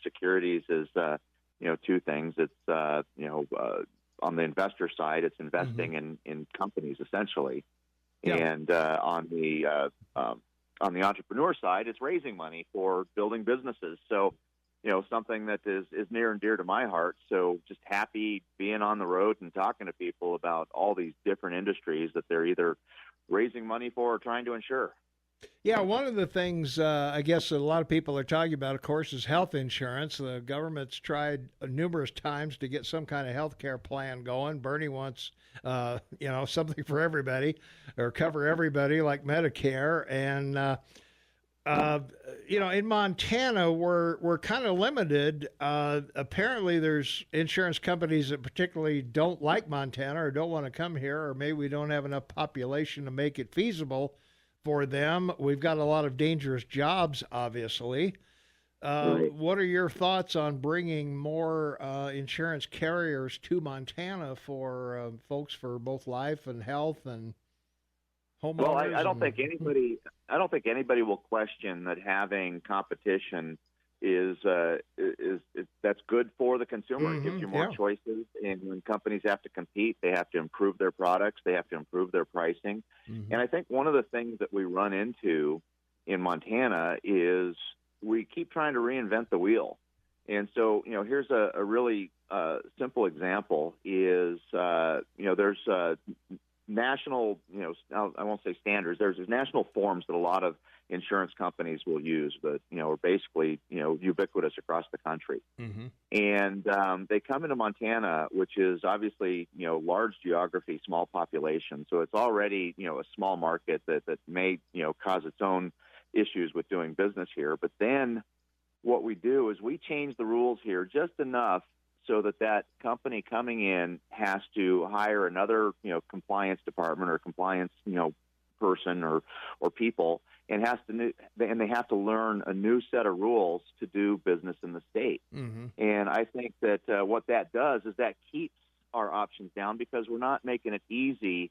securities is. Two things. It's, on the investor side, it's investing in companies essentially. Yeah. And on the entrepreneur side, it's raising money for building businesses. So, something that is near and dear to my heart. So just happy being on the road and talking to people about all these different industries that they're either raising money for or trying to insure. Yeah, one of the things I guess a lot of people are talking about, of course, is health insurance. The government's tried numerous times to get some kind of health care plan going. Bernie wants, something for everybody or cover everybody like Medicare. And, in Montana, we're kind of limited. Apparently, there's insurance companies that particularly don't like Montana or don't want to come here, or maybe we don't have enough population to make it feasible for them. We've got a lot of dangerous jobs, obviously. Right. What are your thoughts on bringing more insurance carriers to Montana for folks for both life and health and homeowners? Well, I don't think anybody will question that having competition is that's good for the consumer. It gives you more choices, and when companies have to compete, they have to improve their products, they have to improve their pricing. And I think one of the things that we run into in Montana is we keep trying to reinvent the wheel. And so, here's a really simple example is, there's national, I won't say standards, there's national forms that a lot of insurance companies will use, but, are basically, ubiquitous across the country. And they come into Montana, which is obviously, large geography, small population. So it's already, a small market that may, cause its own issues with doing business here. But then what we do is we change the rules here just enough so that company coming in has to hire another, compliance department or compliance, person or people, and they have to learn a new set of rules to do business in the state. And I think that what that does is that keeps our options down because we're not making it easy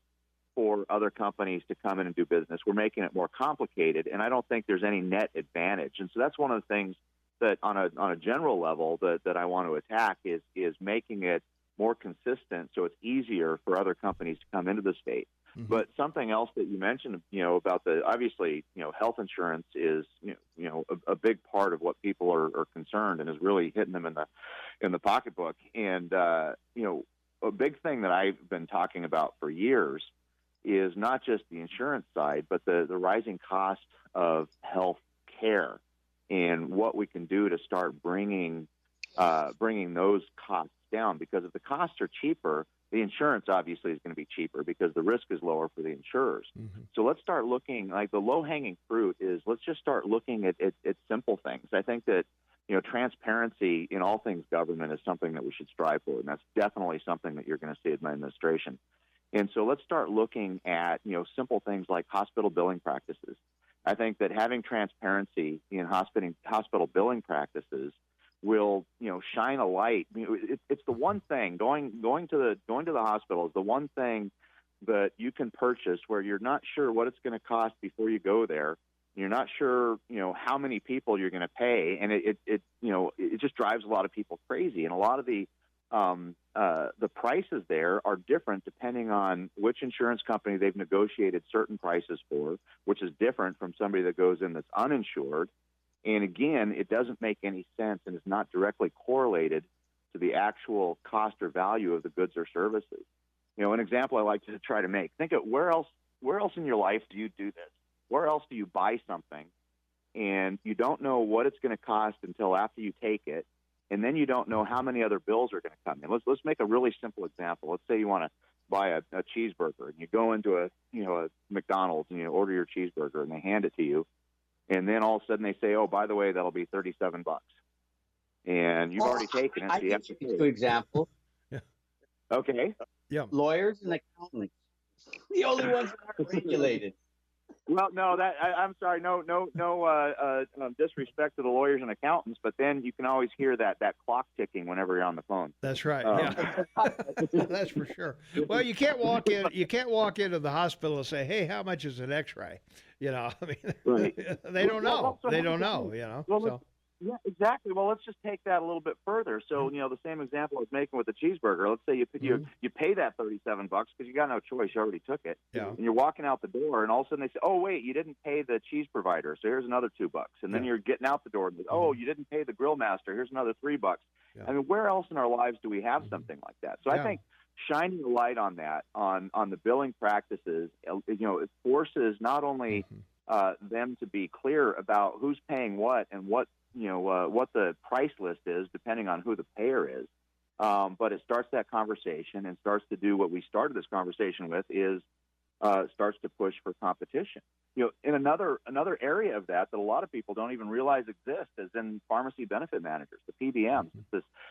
for other companies to come in and do business. We're making it more complicated, and I don't think there's any net advantage. And so that's one of the things that on a general level that I want to attack is making it more consistent so it's easier for other companies to come into the state. But something else that you mentioned, about obviously, health insurance is, a big part of what people are concerned and is really hitting them in the pocketbook. And, a big thing that I've been talking about for years is not just the insurance side, but the rising cost of health care and what we can do to start bringing those costs down. Because if the costs are cheaper, the insurance obviously is going to be cheaper because the risk is lower for the insurers. So let's start looking, like the low-hanging fruit is let's just start looking at simple things. I think that, transparency in all things government is something that we should strive for, and that's definitely something that you're going to see in my administration. And so let's start looking at, simple things like hospital billing practices. I think that having transparency in hospital billing practices will, shine a light. It's the one thing going to the hospital is the one thing that you can purchase where you're not sure what it's going to cost before you go there. You're not sure, how many people you're going to pay, and it just drives a lot of people crazy. And a lot of the prices there are different depending on which insurance company they've negotiated certain prices for, which is different from somebody that goes in that's uninsured. And again, it doesn't make any sense and is not directly correlated to the actual cost or value of the goods or services. An example I like to try to make, think of where else in your life do you do this? Where else do you buy something and you don't know what it's going to cost until after you take it, and then you don't know how many other bills are going to come in? Let's make a really simple example. Let's say you want to buy a cheeseburger, and you go into a McDonald's and you order your cheeseburger, and they hand it to you, and then all of a sudden they say, oh, by the way, that'll be $37, and you've already taken it. So you have to pay. Good example. Okay. Yeah. Lawyers and accountants, the only ones that are regulated. Well, no, I'm sorry. No disrespect to the lawyers and accountants, but then you can always hear that clock ticking whenever you're on the phone. That's right. Yeah. That's for sure. Well, you can't walk in. You can't walk into the hospital and say, "Hey, how much is an X-ray?" Right. They don't know. They don't know. Yeah, exactly. Well, let's just take that a little bit further. So, the same example I was making with the cheeseburger. Let's say you pay that $37 because you got no choice. You already took it. Yeah. And you're walking out the door, and all of a sudden they say, "Oh, wait, you didn't pay the cheese provider, so here's another $2." And then you're getting out the door, and "Oh, you didn't pay the grill master. Here's another $3." Yeah. I mean, where else in our lives do we have something like that? So I think shining a light on that, on the billing practices, it forces not only them to be clear about who's paying what and what the price list is, depending on who the payer is. But it starts that conversation and starts to do what we started this conversation with, is starts to push for competition. In another area of that a lot of people don't even realize exists is in pharmacy benefit managers, the PBMs.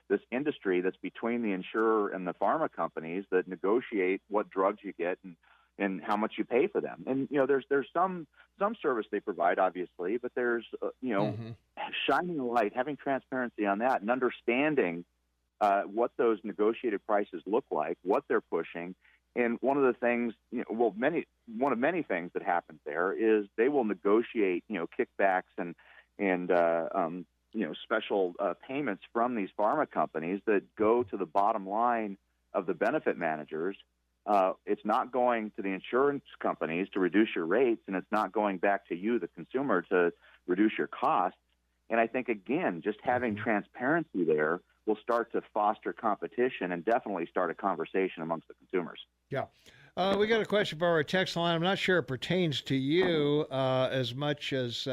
This industry that's between the insurer and the pharma companies that negotiate what drugs you get and how much you pay for them. And there's some service they provide, obviously, but there's shining a light, having transparency on that, and understanding what those negotiated prices look like, what they're pushing. And one of the things, one of many things that happens there is they will negotiate, kickbacks and special payments from these pharma companies that go to the bottom line of the benefit managers. It's not going to the insurance companies to reduce your rates, and it's not going back to you, the consumer, to reduce your costs. And I think, again, just having transparency there will start to foster competition and definitely start a conversation amongst the consumers. Yeah. We got a question for our text line. I'm not sure it pertains to you as much as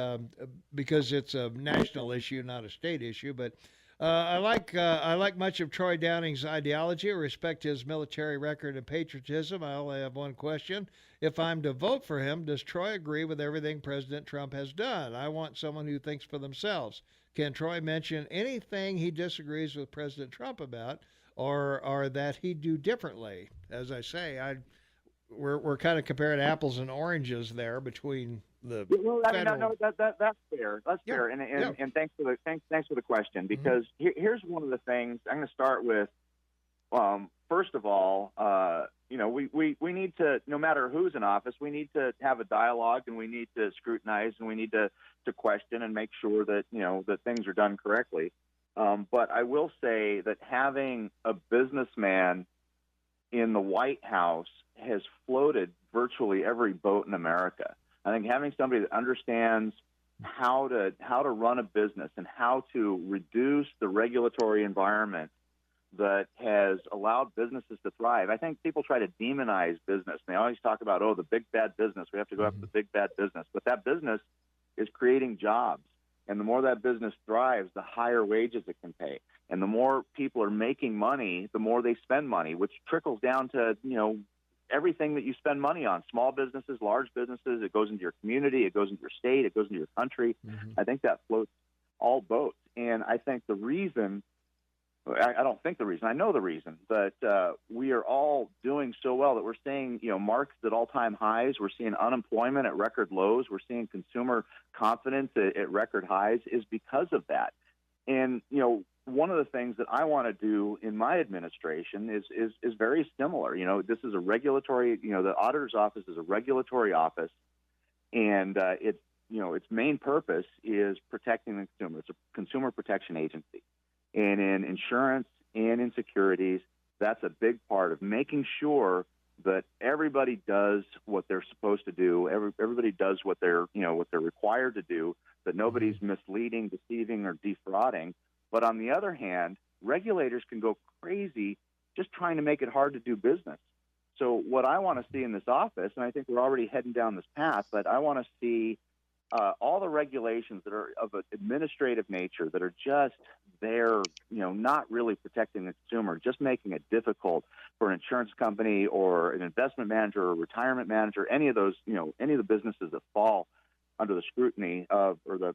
because it's a national issue, not a state issue, but I like much of Troy Downing's ideology. I respect his military record and patriotism. I only have one question. If I'm to vote for him, does Troy agree with everything President Trump has done? I want someone who thinks for themselves. Can Troy mention anything he disagrees with President Trump about, or that he'd do differently? As I say, we're kind of comparing apples and oranges there between the. Well, I mean, that's fair. That's fair, and thanks for the question, because here's one of the things I'm going to start with. First of all, we need to, no matter who's in office, we need to have a dialogue, and we need to scrutinize, and we need to question and make sure that that things are done correctly. But I will say that having a businessman in the White House has floated virtually every boat in America. I think having somebody that understands how to run a business and how to reduce the regulatory environment that has allowed businesses to thrive. I think people try to demonize business. They always talk about, the big bad business. We have to go after the big bad business. But that business is creating jobs. And the more that business thrives, the higher wages it can pay. And the more people are making money, the more they spend money, which trickles down to, everything that you spend money on, small businesses, large businesses. It goes into your community. It goes into your state. It goes into your country. I think that floats all boats. And I think the reason, I don't think the reason, I know the reason, that we are all doing so well, that we're seeing, markets at all-time highs. We're seeing unemployment at record lows. We're seeing consumer confidence at record highs, is because of that. And, one of the things that I want to do in my administration is very similar. This is a regulatory, the auditor's office is a regulatory office, and its main purpose is protecting the consumer. It's a consumer protection agency. And in insurance and in securities, that's a big part of making sure that everybody does what they're supposed to do. Everybody does what they're required to do, that nobody's misleading, deceiving, or defrauding. But on the other hand, regulators can go crazy just trying to make it hard to do business. So what I want to see in this office, and I think we're already heading down this path, but I want to see all the regulations that are of an administrative nature that are just there, not really protecting the consumer, just making it difficult for an insurance company or an investment manager or a retirement manager, any of those, any of the businesses that fall under the scrutiny of or the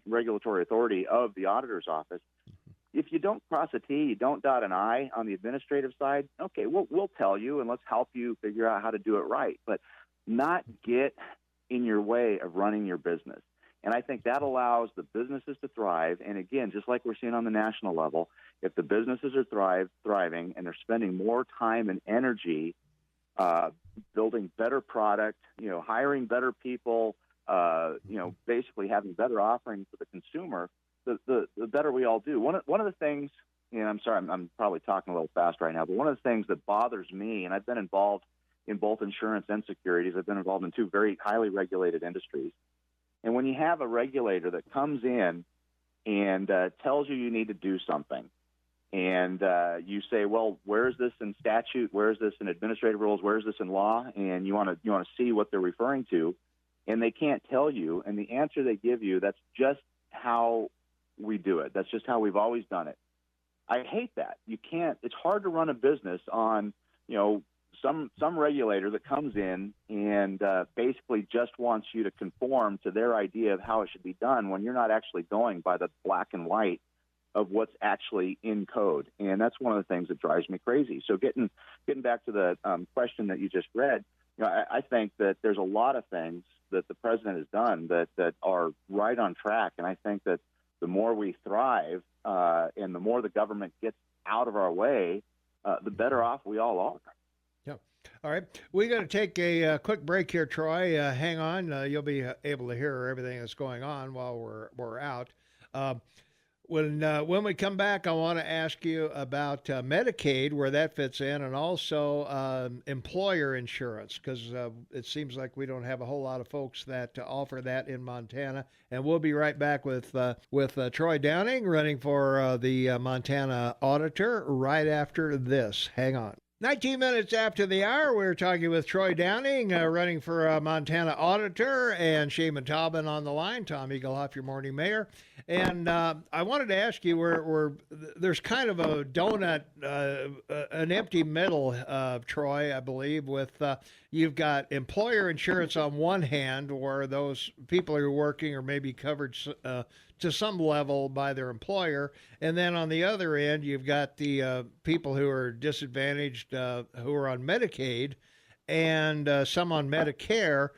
regulatory authority of the auditor's office. If you don't cross a T, you don't dot an I on the administrative side, okay, we'll tell you and let's help you figure out how to do it right, but not get in your way of running your business. And I think that allows the businesses to thrive. And again, just like we're seeing on the national level, if the businesses are thriving and they're spending more time and energy building better product, hiring better people, basically having better offerings for the consumer, the better we all do. One of the things, and I'm sorry, I'm probably talking a little fast right now, but one of the things that bothers me, and I've been involved in both insurance and securities, I've been involved in two very highly regulated industries. And when you have a regulator that comes in and tells you need to do something, and you say, well, where is this in statute? Where is this in administrative rules? Where is this in law? And you want to see what they're referring to, and they can't tell you. And the answer they give you, that's just how we do it. That's just how we've always done it. I hate that. You can't. It's hard to run a business on, some regulator that comes in and basically just wants you to conform to their idea of how it should be done when you're not actually going by the black and white of what's actually in code. And that's one of the things that drives me crazy. So getting back to the question that you just read, I think that there's a lot of things that the president has done that are right on track. And I think that the more we thrive and the more the government gets out of our way, the better off we all are. All right. We're going to take a quick break here, Troy. Hang on. You'll be able to hear everything that's going on while we're out. When we come back, I want to ask you about Medicaid, where that fits in, and also employer insurance, because it seems like we don't have a whole lot of folks that offer that in Montana. And we'll be right back with Troy Downing, running for the Montana Auditor, right after this. Hang on. 19 minutes after the hour, we're talking with Troy Downing, running for Montana Auditor, and Shaman Taubman on the line. Tom Eaglehoff, your morning mayor. And I wanted to ask you, there's kind of a donut, an empty middle, Troy, I believe, with you've got employer insurance on one hand, where those people who are working are maybe covered to some level by their employer. And then on the other end, you've got the people who are disadvantaged, who are on Medicaid, and some on Medicare.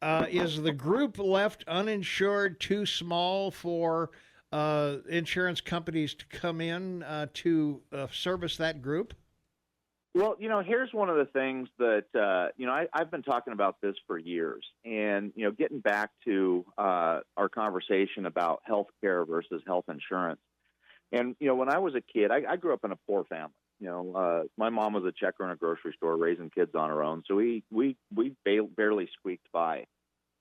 Is the group left uninsured too small for insurance companies to come in to service that group? Well, here's one of the things that, I've been talking about this for years. And, getting back to our conversation about health care versus health insurance. And, when I was a kid, I grew up in a poor family. My mom was a checker in a grocery store raising kids on her own. So we barely squeaked by.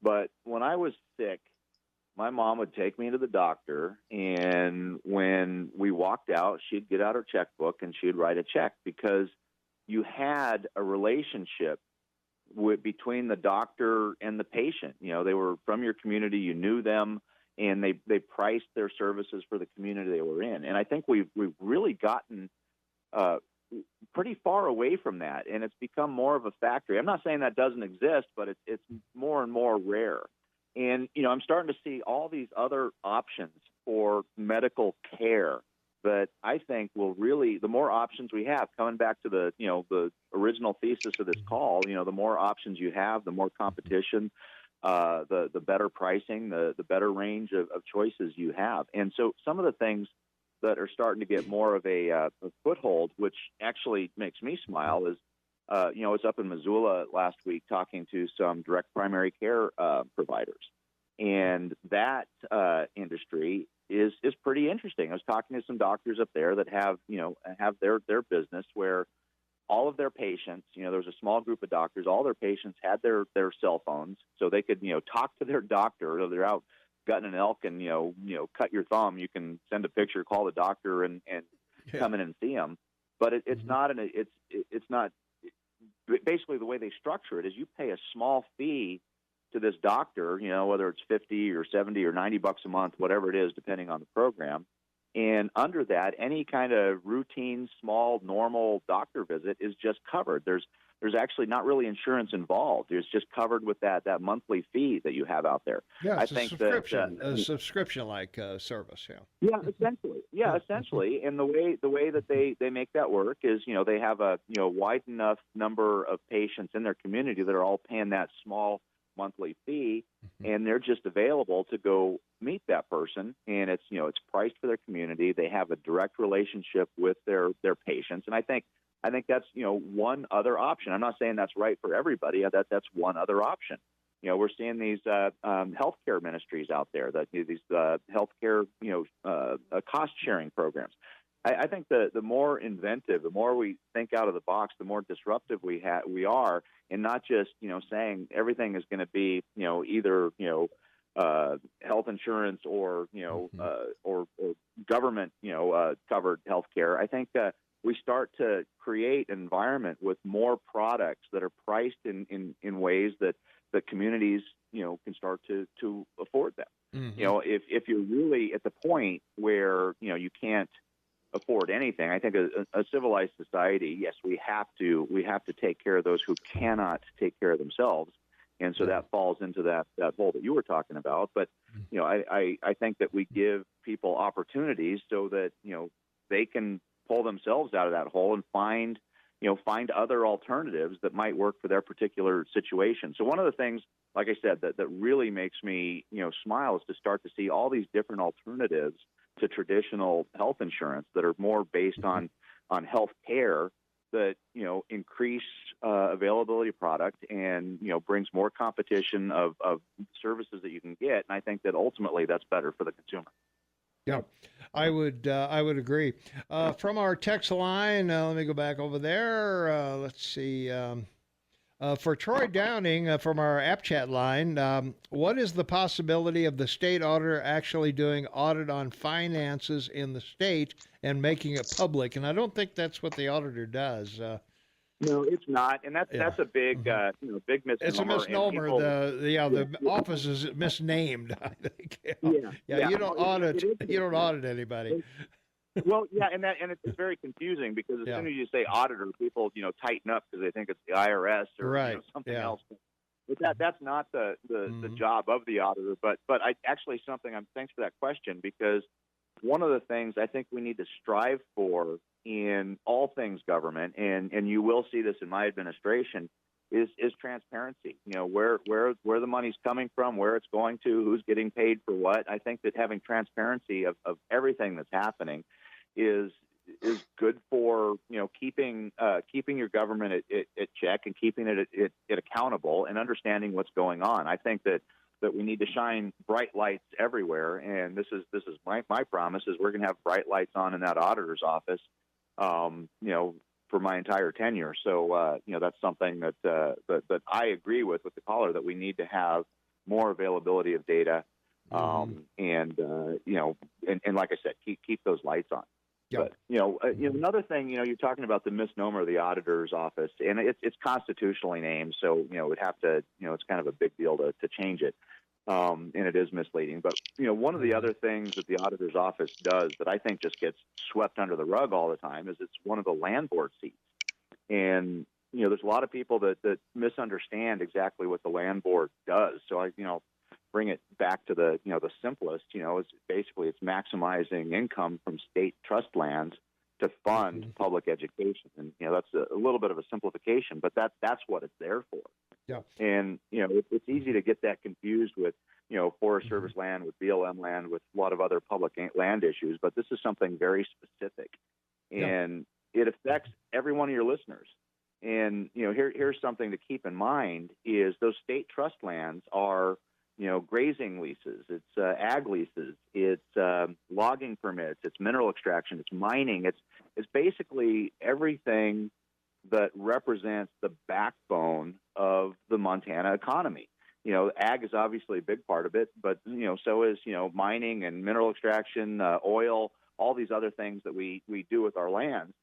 But when I was sick, my mom would take me to the doctor. And when we walked out, she'd get out her checkbook and she'd write a check, because you had a relationship between the doctor and the patient. They were from your community, you knew them, and they priced their services for the community they were in. And I think we've really gotten pretty far away from that, and it's become more of a factory. I'm not saying that doesn't exist, but it's more and more rare. And, I'm starting to see all these other options for medical care that I think will really, the more options we have, coming back to the original thesis of this call, the more options you have, the more competition, the better pricing, the better range of choices you have. And so some of the things that are starting to get more of a foothold, which actually makes me smile, is I was up in Missoula last week talking to some direct primary care providers, and that industry is pretty interesting. I was talking to some doctors up there that have their business where all of their patients, there was a small group of doctors, all their patients had their cell phones, so they could talk to their doctor. If they're out gutting an elk and cut your thumb, you can send a picture, call the doctor, and come in and see them. But it's not basically the way they structure it is you pay a small fee to this doctor, whether it's 50 or 70 or $90 a month, whatever it is, depending on the program. And under that, any kind of routine, small, normal doctor visit is just covered. There's actually not really insurance involved. It's just covered with that monthly fee that you have out there. Yeah, it's a subscription-like service. Yeah, essentially. And the way that they make that work is, they have a wide enough number of patients in their community that are all paying that small monthly fee, and they're just available to go meet that person, and it's priced for their community. They have a direct relationship with their patients, and I think that's one other option. I'm not saying that's right for everybody. That's one other option. We're seeing these healthcare ministries out there, these healthcare cost sharing programs. I think the more inventive, the more we think out of the box, the more disruptive we are, and not just saying everything is going to be either health insurance or or government covered health care. I think we start to create an environment with more products that are priced in ways that the communities can start to afford them. If you're really at the point where you can't afford anything, I think a civilized society, yes, we have to take care of those who cannot take care of themselves, and so that falls into that hole that you were talking about. But I think that we give people opportunities so that they can pull themselves out of that hole and find other alternatives that might work for their particular situation. So one of the things, like I said, that really makes me smile is to start to see all these different alternatives to traditional health insurance that are more based on health care that increase availability of product and brings more competition of services that you can get. And I think that ultimately that's better for the consumer. Yeah, I would agree. From our text line, let me go back over there. Let's see. For Troy Downing from our app chat line, what is the possibility of the state auditor actually doing audit on finances in the state and making it public? And I don't think that's what the auditor does. No, it's not, and that's a big big misnomer. It's a misnomer. The office is misnamed, I think. You don't audit anybody. Well, yeah, and it's very confusing because as soon as you say auditor, people tighten up because they think it's the IRS or something else. But that's not the job of the auditor. But thanks for that question, because one of the things I think we need to strive for in all things government, and you will see this in my administration, is transparency. Where the money's coming from, where it's going to, who's getting paid for what. I think that having transparency of everything that's happening is good for keeping your government at check and keeping it accountable and understanding what's going on. I think that we need to shine bright lights everywhere, and this is my promise is we're going to have bright lights on in that auditor's office, for my entire tenure. So that's something that I agree with the caller, that we need to have more availability of data, and like I said, keep those lights on. Yep. But another thing, you're talking about the misnomer of the auditor's office, and it's constitutionally named, so we'd have to, it's kind of a big deal to change it, and it is misleading. But one of the other things that the auditor's office does that I think just gets swept under the rug all the time is it's one of the land board seats, and there's a lot of people that misunderstand exactly what the land board does. So I bring it back to the simplest. It's maximizing income from state trust lands to fund public education, and that's a little bit of a simplification, but that's what it's there for. Yeah. And, it's easy to get that confused with, Forest Service land, with BLM land, with a lot of other public land issues. But this is something very specific. And it affects every one of your listeners. And, here's something to keep in mind is those state trust lands are, grazing leases, it's ag leases, it's logging permits, it's mineral extraction, it's mining, it's basically everything that represents the backbone of the Montana economy. Ag is obviously a big part of it, but, so is, mining and mineral extraction, oil, all these other things that we do with our lands.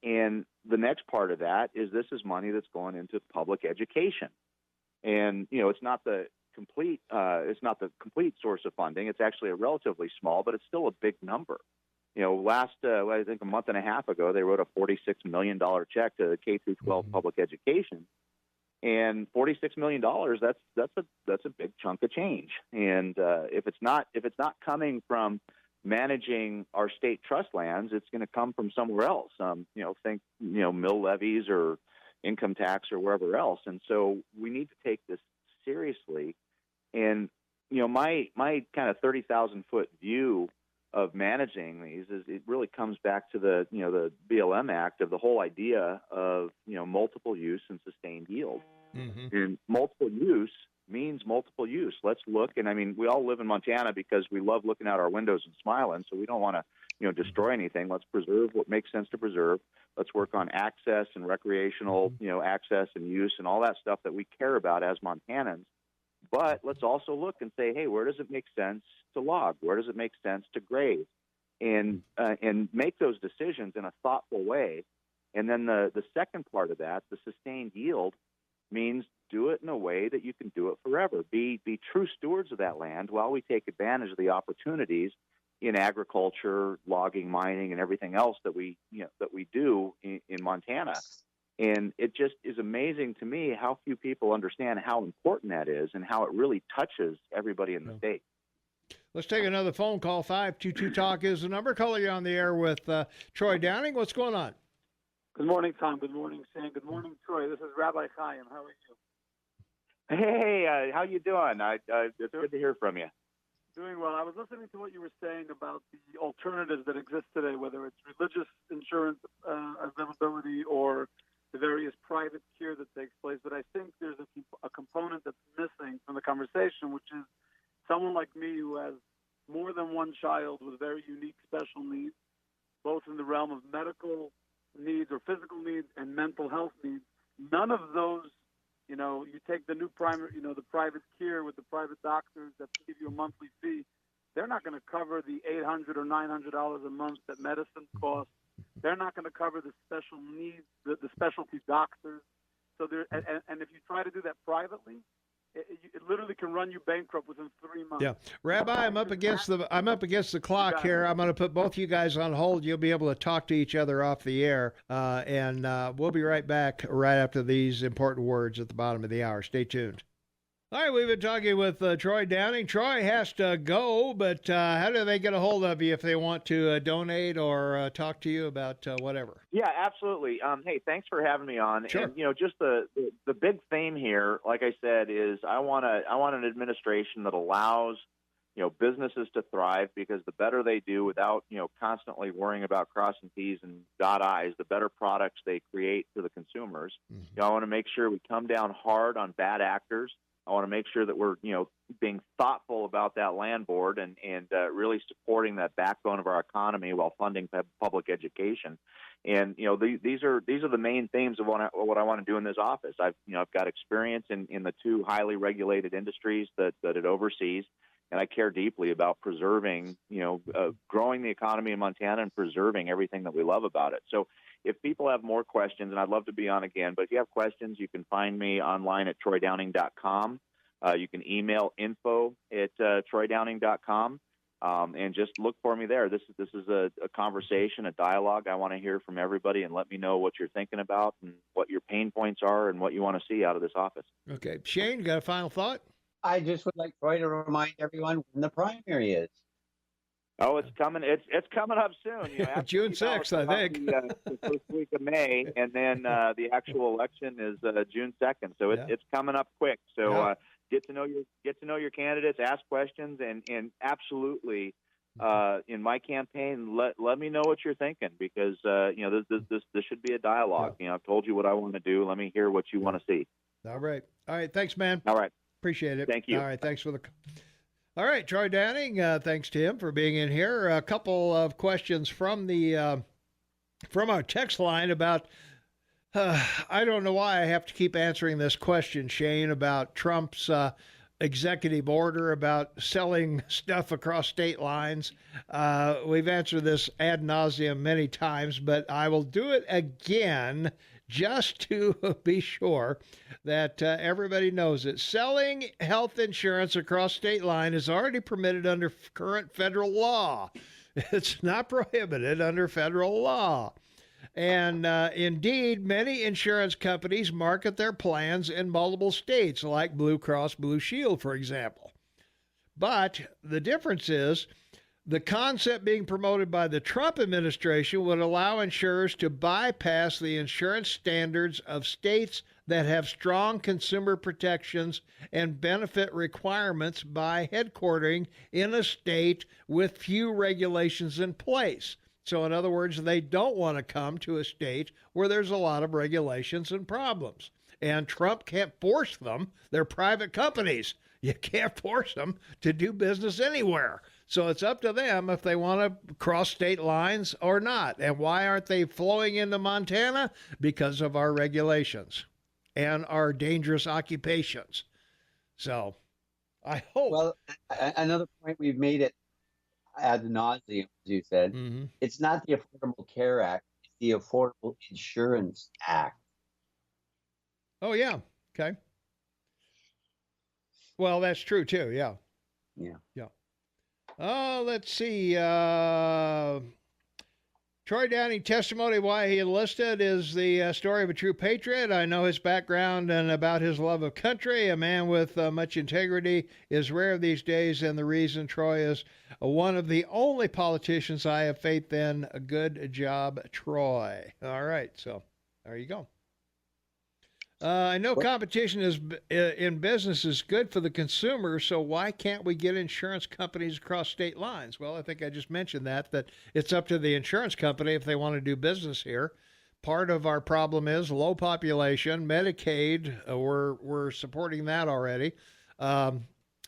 And the next part of that is this is money that's going into public education. And, it's not the complete source of funding. It's actually a relatively small, but it's still a big number. Last, I think a month and a half ago, they wrote a $46 million check to K through 12 public education. And $46 million, that's a big chunk of change. And if it's not coming from managing our state trust lands, it's going to come from somewhere else. Think mill levies or income tax or wherever else. And so we need to take this seriously. And my kind of 30,000 foot view of managing these is it really comes back to the the BLM Act of the whole idea of multiple use and sustained yield. And multiple use means multiple use. Let's look, and I mean, we all live in Montana because we love looking out our windows and smiling, so we don't want to destroy anything. Let's preserve what makes sense to preserve. Let's work on access and recreational access and use and all that stuff that we care about as Montanans. But let's also look and say, hey, where does it make sense to log? Where does it make sense to graze? And make those decisions in a thoughtful way. And then the second part of that, the sustained yield, means do it in a way that you can do it forever. Be true stewards of that land while we take advantage of the opportunities in agriculture, logging, mining, and everything else that we do in Montana. And it just is amazing to me how few people understand how important that is and how it really touches everybody in the state. Let's take another phone call. 522-TALK is the number. Caller, you're on the air with Troy Downing. What's going on? Good morning, Tom. Good morning, Sam. Good morning, Troy. This is Rabbi Chaim. How are you? Hey, how you doing? It's good to hear from you. Doing well. I was listening to what you were saying about the alternatives that exist today, whether it's religious insurance availability or the various private care that takes place. But I think there's a component that's missing from the conversation, which is someone like me who has more than one child with very unique special needs, both in the realm of medical needs or physical needs and mental health needs. None of those, you take the new primary, the private care with the private doctors that give you a monthly fee. They're not going to cover the $800 or $900 a month that medicine costs. They're not going to cover the special needs, the specialty doctors. So and if you try to do that privately, it literally can run you bankrupt within 3 months. Yeah, Rabbi, I'm up against the clock here. I'm going to put both you guys on hold. You'll be able to talk to each other off the air, and we'll be right back right after these important words at the bottom of the hour. Stay tuned. All right, we've been talking with Troy Downing. Troy has to go, but how do they get a hold of you if they want to donate or talk to you about whatever? Yeah, absolutely. Hey, thanks for having me on. Sure. And just the big theme here, like I said, is I want an administration that allows businesses to thrive, because the better they do without constantly worrying about crossing T's and dot I's, the better products they create for the consumers. Mm-hmm. I want to make sure we come down hard on bad actors. I want to make sure that we're, being thoughtful about that land board and really supporting that backbone of our economy while funding public education. And these are the main themes of what I want to do in this office. I've got experience in the two highly regulated industries that it oversees, and I care deeply about preserving, growing the economy in Montana and preserving everything that we love about it. So if people have more questions, and I'd love to be on again, but if you have questions, you can find me online at troydowning.com. You can email info@troydowning.com, and just look for me there. This is a conversation, a dialogue. I want to hear from everybody, and let me know what you're thinking about and what your pain points are and what you want to see out of this office. Okay. Shane, you got a final thought? I just would like Troy to remind everyone when the primary is. Oh, it's coming. It's coming up soon. You know, after June 6th, I think. The first week of May, and then the actual election is June 2nd. So it's coming up quick. So get to know your candidates, ask questions, and absolutely. In my campaign, let me know what you're thinking, because this should be a dialogue. You know, I've told you what I want to do. Let me hear what you want to see. All right. Thanks, man. All right. Appreciate it. Thank you. All right. Thanks for the. All right, Troy Downing. Thanks to him for being in here. A couple of questions from the from our text line about. I don't know why I have to keep answering this question, Shane, about Trump's executive order about selling stuff across state lines. We've answered this ad nauseum many times, but I will do it again just to be sure that everybody knows it. Selling health insurance across state line is already permitted under current federal law. It's not prohibited under federal law. And indeed, many insurance companies market their plans in multiple states, like Blue Cross Blue Shield, for example. But the difference is the concept being promoted by the Trump administration would allow insurers to bypass the insurance standards of states that have strong consumer protections and benefit requirements by headquartering in a state with few regulations in place. So in other words, they don't want to come to a state where there's a lot of regulations and problems. And Trump can't force them. They're private companies. You can't force them to do business anywhere. So it's up to them if they want to cross state lines or not. And why aren't they flowing into Montana? Because of our regulations and our dangerous occupations. So I hope. Well, another point we've made it ad nauseum, as you said, it's not the Affordable Care Act, it's the Affordable Insurance Act. Oh, yeah. Okay. Well, that's true, too. Yeah. Yeah. Oh, let's see. Troy Downing testimony why he enlisted is the story of a true patriot. I know his background and about his love of country. A man with much integrity is rare these days, and the reason Troy is one of the only politicians I have faith in. A good job, Troy. All right, so there you go. I know competition is in business is good for the consumer, so why can't we get insurance companies across state lines? Well, I think I just mentioned that it's up to the insurance company if they want to do business here. Part of our problem is low population. Medicaid, we're supporting that already.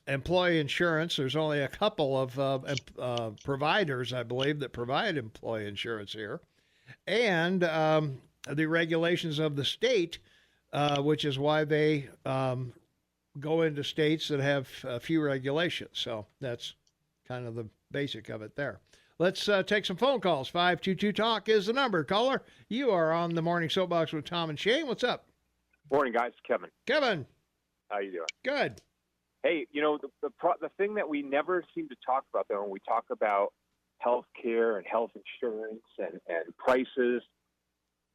Employee insurance, there's only a couple of providers, I believe, that provide employee insurance here. And the regulations of the state, which is why they go into states that have few regulations. So that's kind of the basic of it there. Let's take some phone calls. 522-TALK is the number. Caller, you are on the Morning Soapbox with Tom and Shane. What's up? Morning, guys. Kevin. Kevin. How you doing? Good. Hey, you know, the thing that we never seem to talk about, though, when we talk about health care and health insurance and prices,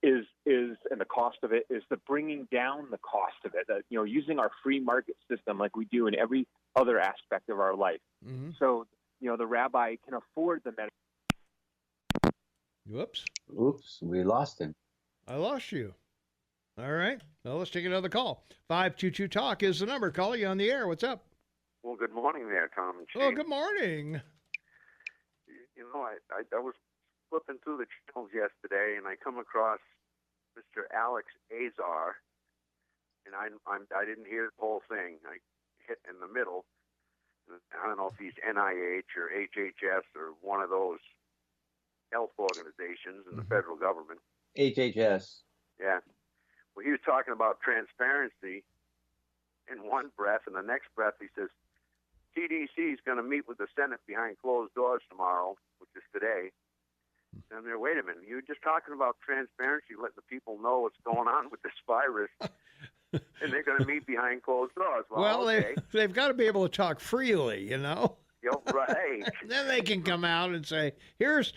is and the cost of it is the bringing down the cost of it. You know, using our free market system like we do in every other aspect of our life. Mm-hmm. So, you know, the rabbi can afford the medicine. Whoops. Oops, we lost him. I lost you. All right. Well, let's take another call. 522-TALK is the number. Caller, you on the air. What's up? Well, good morning there, Tom and Shane. Oh, good morning. You know, I was flipping through the channels yesterday, and I come across Mr. Alex Azar, and I didn't hear the whole thing. I hit in the middle. I don't know if he's NIH or HHS or one of those health organizations in the federal government. HHS. Yeah. Well, he was talking about transparency in one breath, and the next breath he says, CDC is going to meet with the Senate behind closed doors tomorrow, which is today. And they're, wait a minute, you're just talking about transparency, letting the people know what's going on with this virus, and they're going to meet behind closed doors. Well, okay. they've got to be able to talk freely, you know? You're right. Then they can come out and say, here's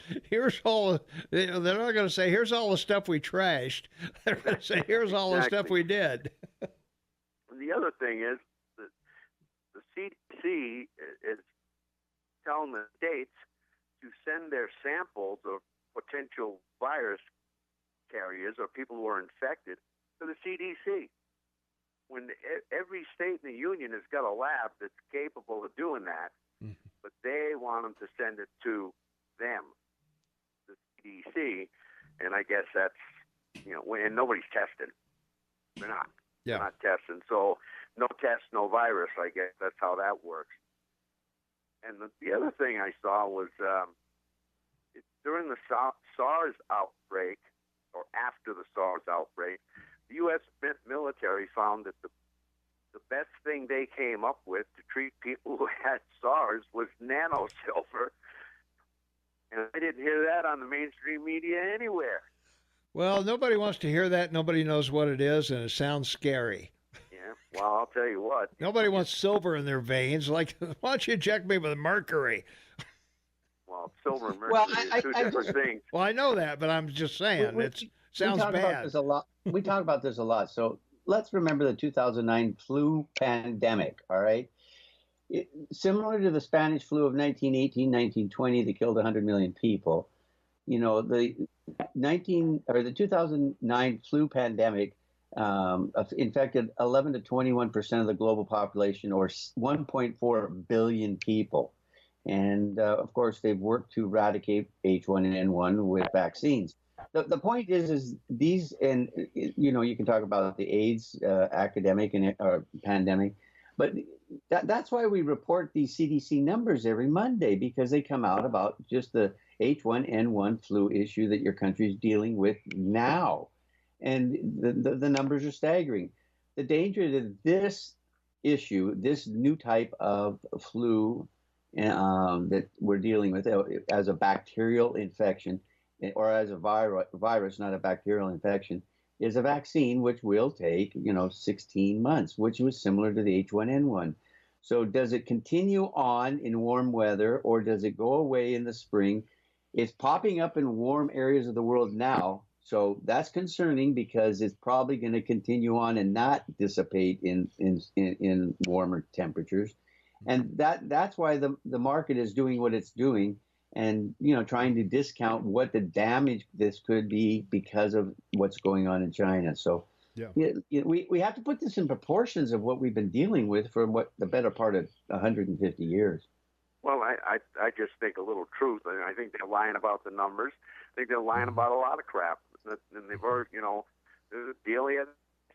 all, they're not going to say, here's all the stuff we trashed. They're going to say, here's all the stuff we did. And the other thing is that the CDC is telling the states to send their samples of potential virus carriers or people who are infected to the CDC. When every state in the union has got a lab that's capable of doing that, but they want them to send it to them, the CDC, and I guess that's, and nobody's testing. They're not. Yeah. They're not testing. So no test, no virus, I guess. That's how that works. And the other thing I saw was during the SARS outbreak, or after the SARS outbreak, the U.S. military found that the best thing they came up with to treat people who had SARS was nanosilver. And I didn't hear that on the mainstream media anywhere. Well, nobody wants to hear that. Nobody knows what it is, and it sounds scary. Yeah, well, I'll tell you what. Nobody wants silver in their veins. Like, why don't you inject me with mercury? Well, silver and mercury are two different things. Well, I know that, but I'm just saying it sounds bad. We talk about this a lot. So let's remember the 2009 flu pandemic, all right? Similar to the Spanish flu of 1918, 1920 that killed 100 million people, the 2009 flu pandemic infected 11 to 21% of the global population, or 1.4 billion people. And of course, they've worked to eradicate H1N1 with vaccines. The point is these, and you can talk about the AIDS academic and pandemic, but that's why we report these CDC numbers every Monday, because they come out about just the H1N1 flu issue that your country is dealing with now. And the numbers are staggering. The danger that this issue, this new type of flu that we're dealing with as a bacterial infection, or as a virus, not a bacterial infection, is a vaccine which will take 16 months, which was similar to the H1N1. So does it continue on in warm weather, or does it go away in the spring? It's popping up in warm areas of the world now, so that's concerning, because it's probably going to continue on and not dissipate in warmer temperatures. And that's why the market is doing what it's doing, and trying to discount what the damage this could be because of what's going on in China. So we have to put this in proportions of what we've been dealing with for the better part of 150 years. Well, I just think a little truth. I think they're lying about the numbers. I think they're lying about a lot of crap. And they've heard, there's a deal here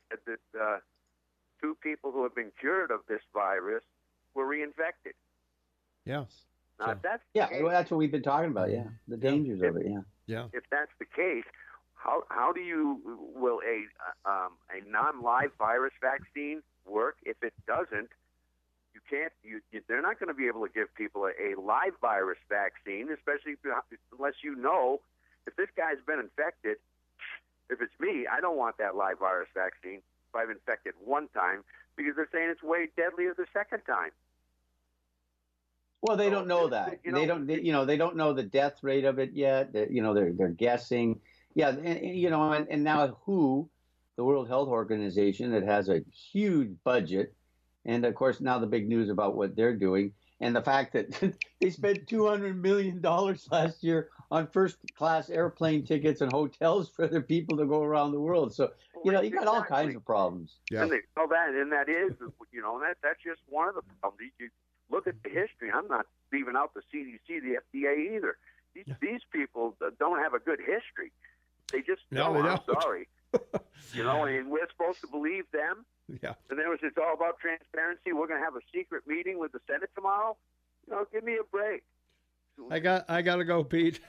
that 2 people who have been cured of this virus were reinfected. Yeah. Now, that's that's what we've been talking about. Yeah, the dangers of it. Yeah. If that's the case, how will a non-live virus vaccine work? If it doesn't, they're not going to be able to give people a live virus vaccine, especially unless if this guy's been infected. If it's me, I don't want that live virus vaccine if I've infected one time, because they're saying it's way deadlier the second time. Well, they don't know that. They don't know the death rate of it yet. They're guessing. Yeah, and now WHO, the World Health Organization, that has a huge budget, and of course now the big news about what they're doing, and the fact that they spent $200 million last year on first-class airplane tickets and hotels for their people to go around the world. So you got all kinds of problems. Yeah. And they know that, and that is, that's just one of the problems. You look at the history. I'm not leaving out the CDC, the FDA either. These people don't have a good history. They just don't. I'm sorry. And we're supposed to believe them. Yeah. And then it's all about transparency. We're going to have a secret meeting with the Senate tomorrow. Give me a break. I got to go, Pete.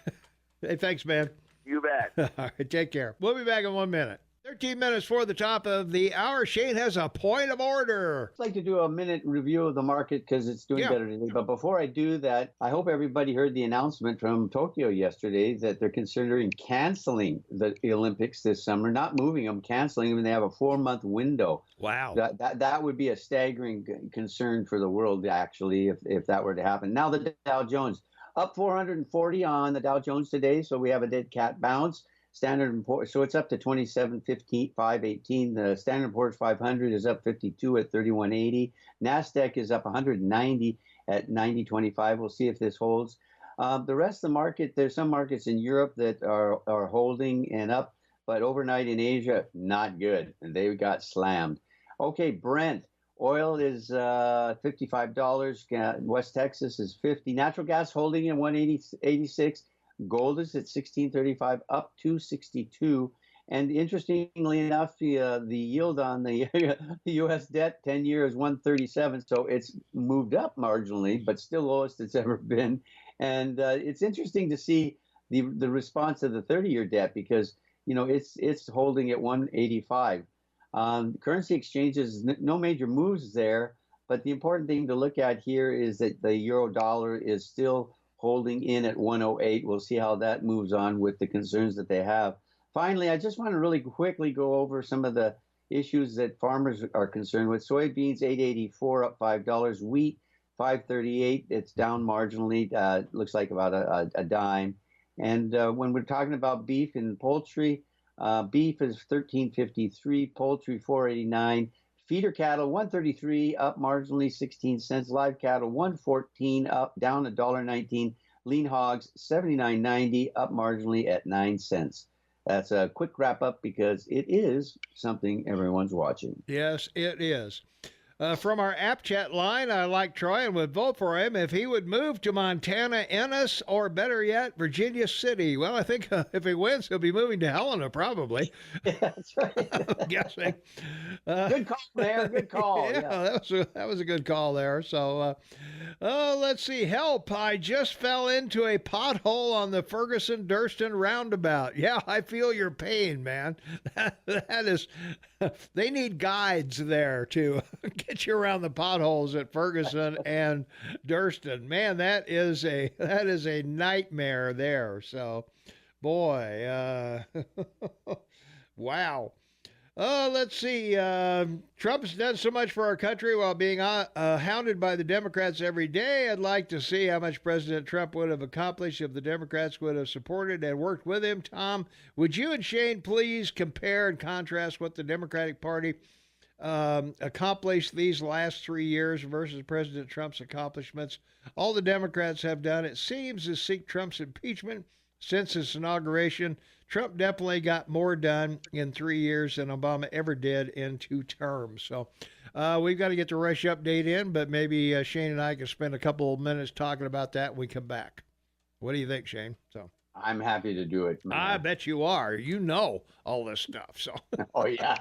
Hey, thanks, man. You bet. All right, take care. We'll be back in 1 minute. 13 minutes for the top of the hour. Shane has a point of order. I'd like to do a minute review of the market because it's doing better today. But before I do that, I hope everybody heard the announcement from Tokyo yesterday that they're considering canceling the Olympics this summer, not moving them, canceling them, and they have a 4-month window. Wow. That would be a staggering concern for the world, actually, if that were to happen. Now the Dow Jones, up 440 on the Dow Jones today, so we have a dead cat bounce. Standard & Poor's, so it's up to 27,518. The Standard & Poor's 500 is up 52 at 3180. NASDAQ is up 190 at 9025. We'll see if this holds. The rest of the market, there's some markets in Europe that are holding and up, but overnight in Asia, not good. And they got slammed. Okay, Brent. Oil is $55. West Texas is $50. Natural gas holding in 186. Gold is at $16.35, up to $62. And interestingly enough, the yield on the U.S. debt 10 years 137. So it's moved up marginally, but still lowest it's ever been. And it's interesting to see the response of the 30-year debt because it's holding at 185. Currency exchanges, no major moves there, but the important thing to look at here is that the euro dollar is still holding in at 108. We'll see how that moves on with the concerns that they have. Finally, I just want to really quickly go over some of the issues that farmers are concerned with. Soybeans, $8.84, up $5. Wheat, $5.38. It's down marginally. Looks like about a dime. And when we're talking about beef and poultry, beef is $13.53, poultry $4.89, feeder cattle $1.33, up marginally 16 cents. Live cattle $1.14, up down $1.19. Lean hogs $79.90, up marginally at 9 cents. That's a quick wrap up because it is something everyone's watching. Yes, it is. From our app chat line, I like Troy and would vote for him if he would move to Montana, Ennis, or better yet, Virginia City. Well, I think if he wins, he'll be moving to Helena, probably. Yeah, that's right. I'm guessing. Good call, Mayor. Good call. Yeah. That was a good call there. So, let's see. Help. I just fell into a pothole on the Ferguson-Durston roundabout. Yeah, I feel your pain, man. That is... They need guides there to get you around the potholes at Ferguson and Durston. Man, that is a nightmare there. So, boy, wow. Let's see. Trump's done so much for our country while being hounded by the Democrats every day. I'd like to see how much President Trump would have accomplished if the Democrats would have supported and worked with him. Tom, would you and Shane please compare and contrast what the Democratic Party accomplished these last 3 years versus President Trump's accomplishments? All the Democrats have done, it seems, is seek Trump's impeachment since his inauguration. Trump definitely got more done in 3 years than Obama ever did in 2 terms. So we've got to get the Rush update in, but maybe Shane and I can spend a couple of minutes talking about that when we come back. What do you think, Shane? So I'm happy to do it, man. I bet you are. You know all this stuff. So. Oh, yeah.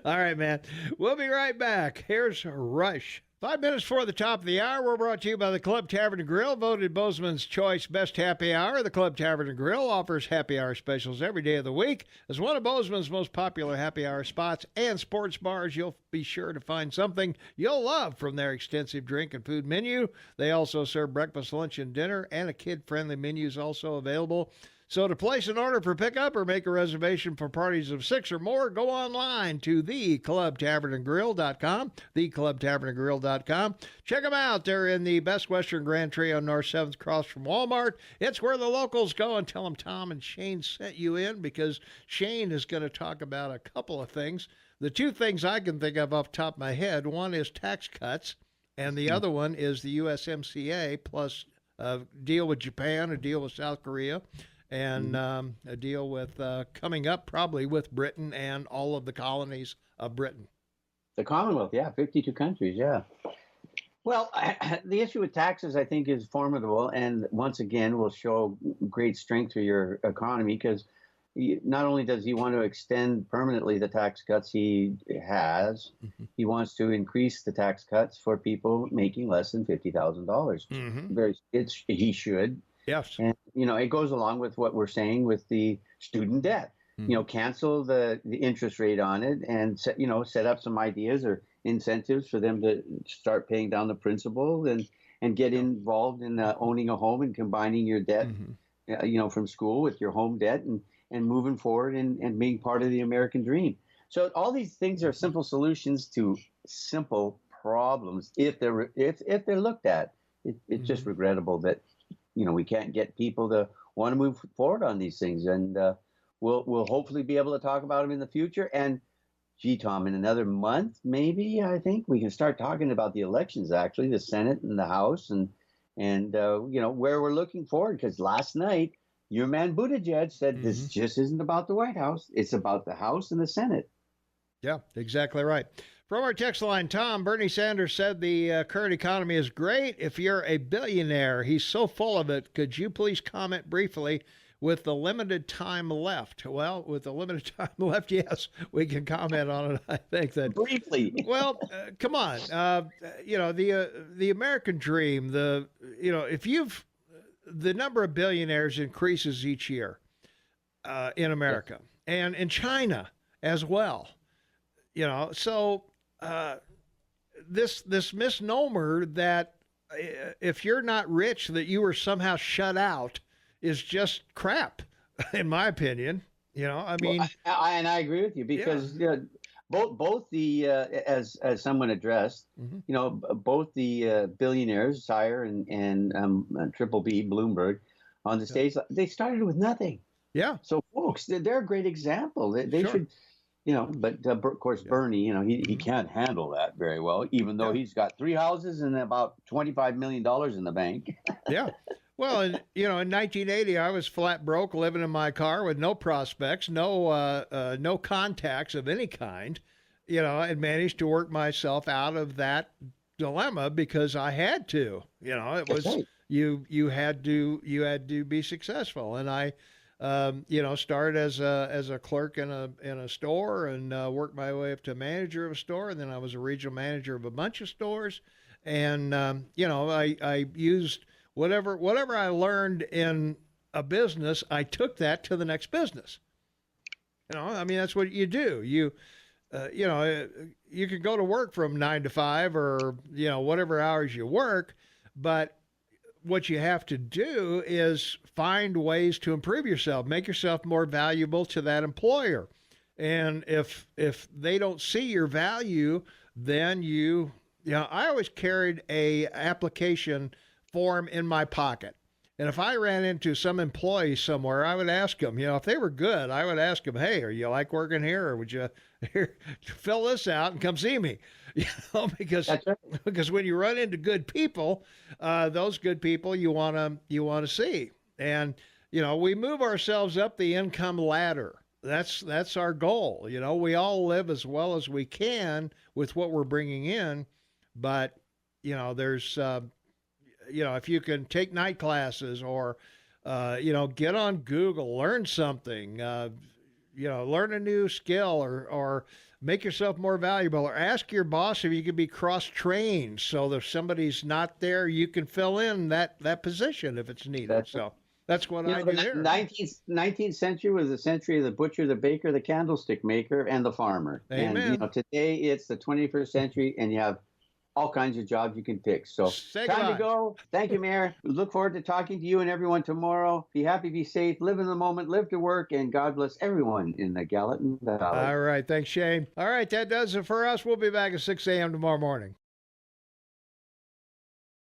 All right, man. We'll be right back. Here's Rush. 5 minutes before the top of the hour, we're brought to you by the Club Tavern and Grill, voted Bozeman's Choice Best Happy Hour. The Club Tavern and Grill offers happy hour specials every day of the week. As one of Bozeman's most popular happy hour spots and sports bars, you'll be sure to find something you'll love from their extensive drink and food menu. They also serve breakfast, lunch, and dinner, and a kid-friendly menu is also available. So to place an order for pickup or make a reservation for parties of 6 or more, go online to theclubtavernandgrill.com, theclubtavernandgrill.com. Check them out. They're in the Best Western Grand Trio North 7th across from Walmart. It's where the locals go, and tell them Tom and Shane sent you in because Shane is going to talk about a couple of things. The 2 things I can think of off the top of my head, one is tax cuts, and the other one is the USMCA plus a deal with Japan, a deal with South Korea, and a deal with coming up probably with Britain and all of the colonies of Britain. The Commonwealth, yeah, 52 countries, yeah. Well, the issue with taxes, I think, is formidable, and once again will show great strength to your economy because not only does he want to extend permanently the tax cuts he has, he wants to increase the tax cuts for people making less than $50,000. He should. Yes. And, it goes along with what we're saying with the student debt. Cancel the interest rate on it and, set up some ideas or incentives for them to start paying down the principal and get involved in owning a home and combining your debt, from school with your home debt and moving forward and being part of the American dream. So all these things are simple solutions to simple problems if they're looked at. It's just regrettable that we can't get people to want to move forward on these things, and we'll hopefully be able to talk about them in the future. And gee, Tom, in another month, maybe I think we can start talking about the elections. Actually, the Senate and the House, and and where we're looking forward. Because last night, your man Buttigieg said this just isn't about the White House; it's about the House and the Senate. Yeah, exactly right. From our text line, Tom, Bernie Sanders said the current economy is great if you're a billionaire. He's so full of it. Could you please comment briefly with the limited time left? Well, with the limited time left, yes, we can comment on it. I think that briefly. Well, come on. The American dream, if the number of billionaires increases each year in America and in China as well. This misnomer that if you're not rich, that you were somehow shut out is just crap, in my opinion. And I agree with you because both the as someone addressed, both the billionaires, Sire and Triple B, Bloomberg, on the stage, they started with nothing. Yeah. So folks, they're a great example. They should. But of course, Bernie, he can't handle that very well, even though he's got 3 houses and about $25 million in the bank. Yeah. Well, in 1980, I was flat broke, living in my car with no prospects, no contacts of any kind, and managed to work myself out of that dilemma because I had to. It was you had to be successful, and I. Started as a clerk in a store and worked my way up to manager of a store, and then I was a regional manager of a bunch of stores, and I used whatever I learned in a business, I took that to the next business. That's what you do. You could go to work from 9 to 5 or whatever hours you work, but what you have to do is find ways to improve yourself, make yourself more valuable to that employer. And if they don't see your value, then I always carried a application form in my pocket. And if I ran into some employee somewhere, I would ask them, if they were good, I would ask them, hey, are you like working here? Or would you fill this out and come see me? Because when you run into good people, those good people you want to see. And, we move ourselves up the income ladder. That's our goal. We all live as well as we can with what we're bringing in. But, there's, if you can take night classes or, get on Google, learn something, learn a new skill or make yourself more valuable, or ask your boss if you could be cross-trained so that if somebody's not there, you can fill in that position if it's needed. That's what I do here. 19th century was the century of the butcher, the baker, the candlestick maker, and the farmer. Amen. And today it's the 21st century, and you have all kinds of jobs you can pick. So time to go. Thank you, Mayor. We look forward to talking to you and everyone tomorrow. Be happy, be safe, live in the moment, live to work, and God bless everyone in the Gallatin Valley. All right. Thanks, Shane. All right. That does it for us. We'll be back at 6 a.m. tomorrow morning.